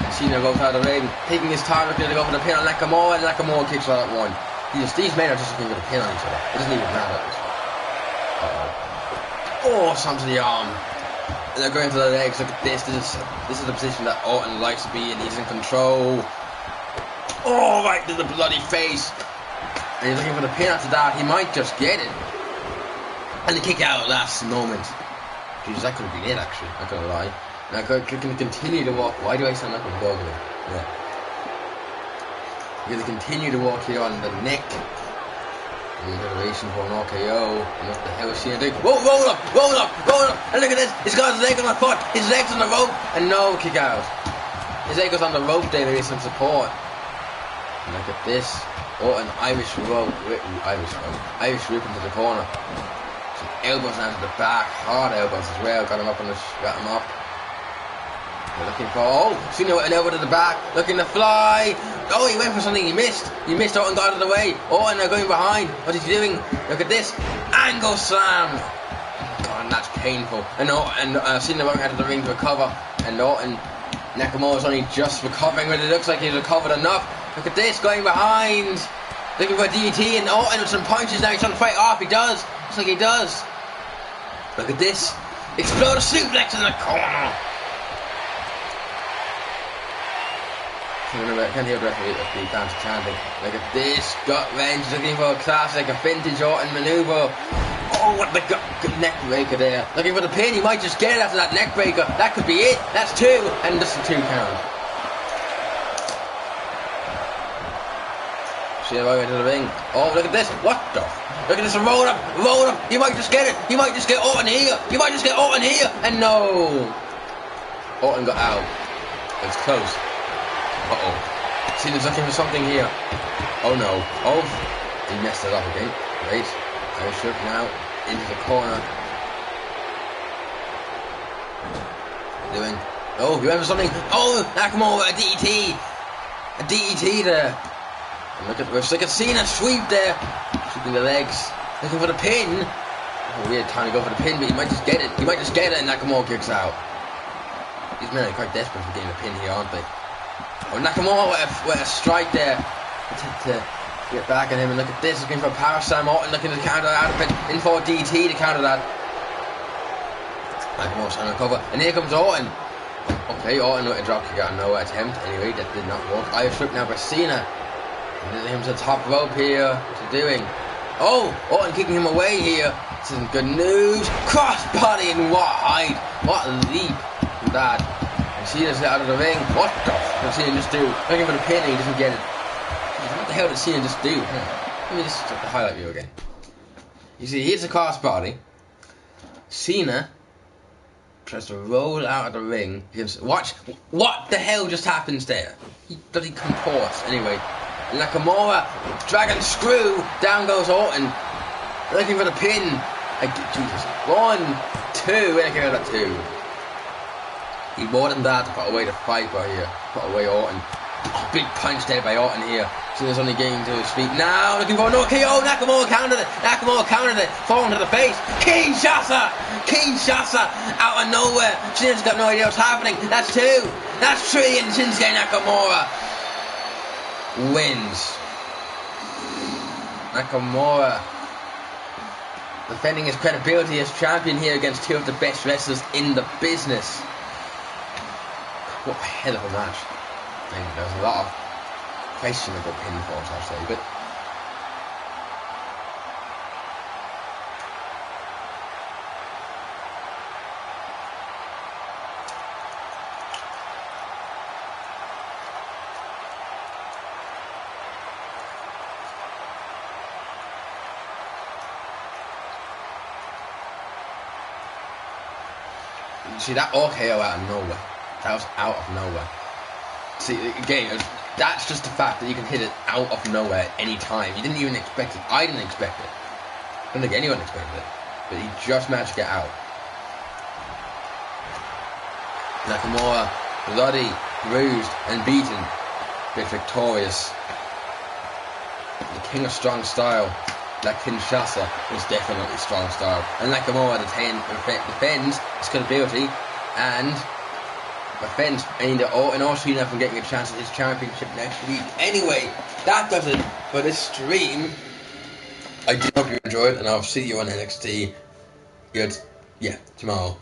And Cena goes out of the ring, taking his time, looking to go for the pin on Nakamura, and Nakamura kicks out at 1. These men are just looking for the pin on each other. It doesn't even matter. Oh, some to the arm. And they're going to the legs. Look at this. This is the position that Orton likes to be in. He's in control. Oh, right to the bloody face. And he's looking for the pin after that. He might just get it. And the kick out at last moment. Jesus, that could have been it actually. Not gonna lie. Now can continue to walk. Why do I sound like I'm goggling? Yeah. He's gonna continue to walk here on the neck. Consideration for an RKO. And what the hell is Cena doing? Whoa, roll up! And look at this. He's got his leg on the foot. His leg's on the rope. And no kick out. His leg was on the rope there. There is some support. And look at this. Oh, an Irish whip into the corner. Some elbows now to the back. Hard elbows as well. Got him up. They're looking for, Cena with an elbow to the back, looking to fly. Oh, he went for something, he missed. Orton got out of the way. Orton now going behind. What is he doing? Look at this. Angle slam. Oh, and that's painful. And Cena running out of the ring to recover. And Nakamura's only just recovering, but it looks like he's recovered enough. Look at this, going behind. Looking for a DDT, and Orton with some punches now. He's trying to fight off. He does. Looks like he does. Look at this. Explosive suplex in the corner. I can't hear the referee of the fans chanting. Look at this, gut wrench, looking for a classic, a vintage Orton maneuver. Oh, what the neck breaker there. Looking for the pin, he might just get it after that neck breaker. That could be it, that's 2, and just a 2 count. See him over to the ring. Oh, look at this, what the? Look at this, roll up, you might just get it. You might just get Orton here, and no. Orton got out. It's close. Uh-oh. Cena's looking for something here. Oh no. Oh, he messed it up again. Great. Irish whip now into the corner. Doing. Oh, you remember something? Oh, Nakamura, a DDT. A DDT there. And look at Cena sweep there. Sweeping the legs. Looking for the pin. Oh, weird time to go for the pin, but he might just get it. And Nakamura kicks out. These men are quite desperate for getting a pin here, aren't they? Oh, Nakamura with a strike there to get back at him, and look at this, looking for a power slam. Orton looking to counter that out of it, in for a DT to counter that. Nakamura's trying to recover, and here comes Orton. Okay, Orton with a drop kick out of nowhere attempt. Anyway, that did not work. Irish whip now by Cena. And him to the top rope here. What's he doing? Oh, Orton kicking him away here. This isn't good news. Crossbody and what height? What a leap from that. And Cena's out of the ring. What the fuck did Cena just do? Looking for the pin and he doesn't get it. What the hell did Cena just do? Let me just check the highlight view again. You see, here's a crossbody. Cena tries to roll out of the ring. Watch. What the hell just happens there? He bloody contorts. Anyway, Nakamura, dragon screw. Down goes Orton. Looking for the pin. Jesus. 1, 2. Where can I get that 2? He more than that to put away the fight right here. Put away Orton. Oh, big punch there by Orton here. Cena's only getting to his feet now. Looking for no KO. Nakamura countered it. Falling to the face. Kinshasa out of nowhere. Cena's got no idea what's happening. That's 2. That's 3. And Shinsuke Nakamura wins. Nakamura defending his credibility as champion here against 2 of the best wrestlers in the business. What a hell of a match. I think there's a lot of questionable pinfalls, I'll say, but you see that RKO out of nowhere. That was out of nowhere. See, again, that's just the fact that you can hit it out of nowhere any time. You didn't even expect it. I didn't expect it. I don't think anyone expected it. But he just managed to get out. Nakamura, bloody, bruised, and beaten, but victorious. The king of strong style. That Kinshasa was definitely strong style. And Nakamura defends his credibility and defends either Orton or Cena from getting a chance at his championship next week. Anyway, that does it for this stream. I do hope you enjoyed, and I'll see you on NXT tomorrow.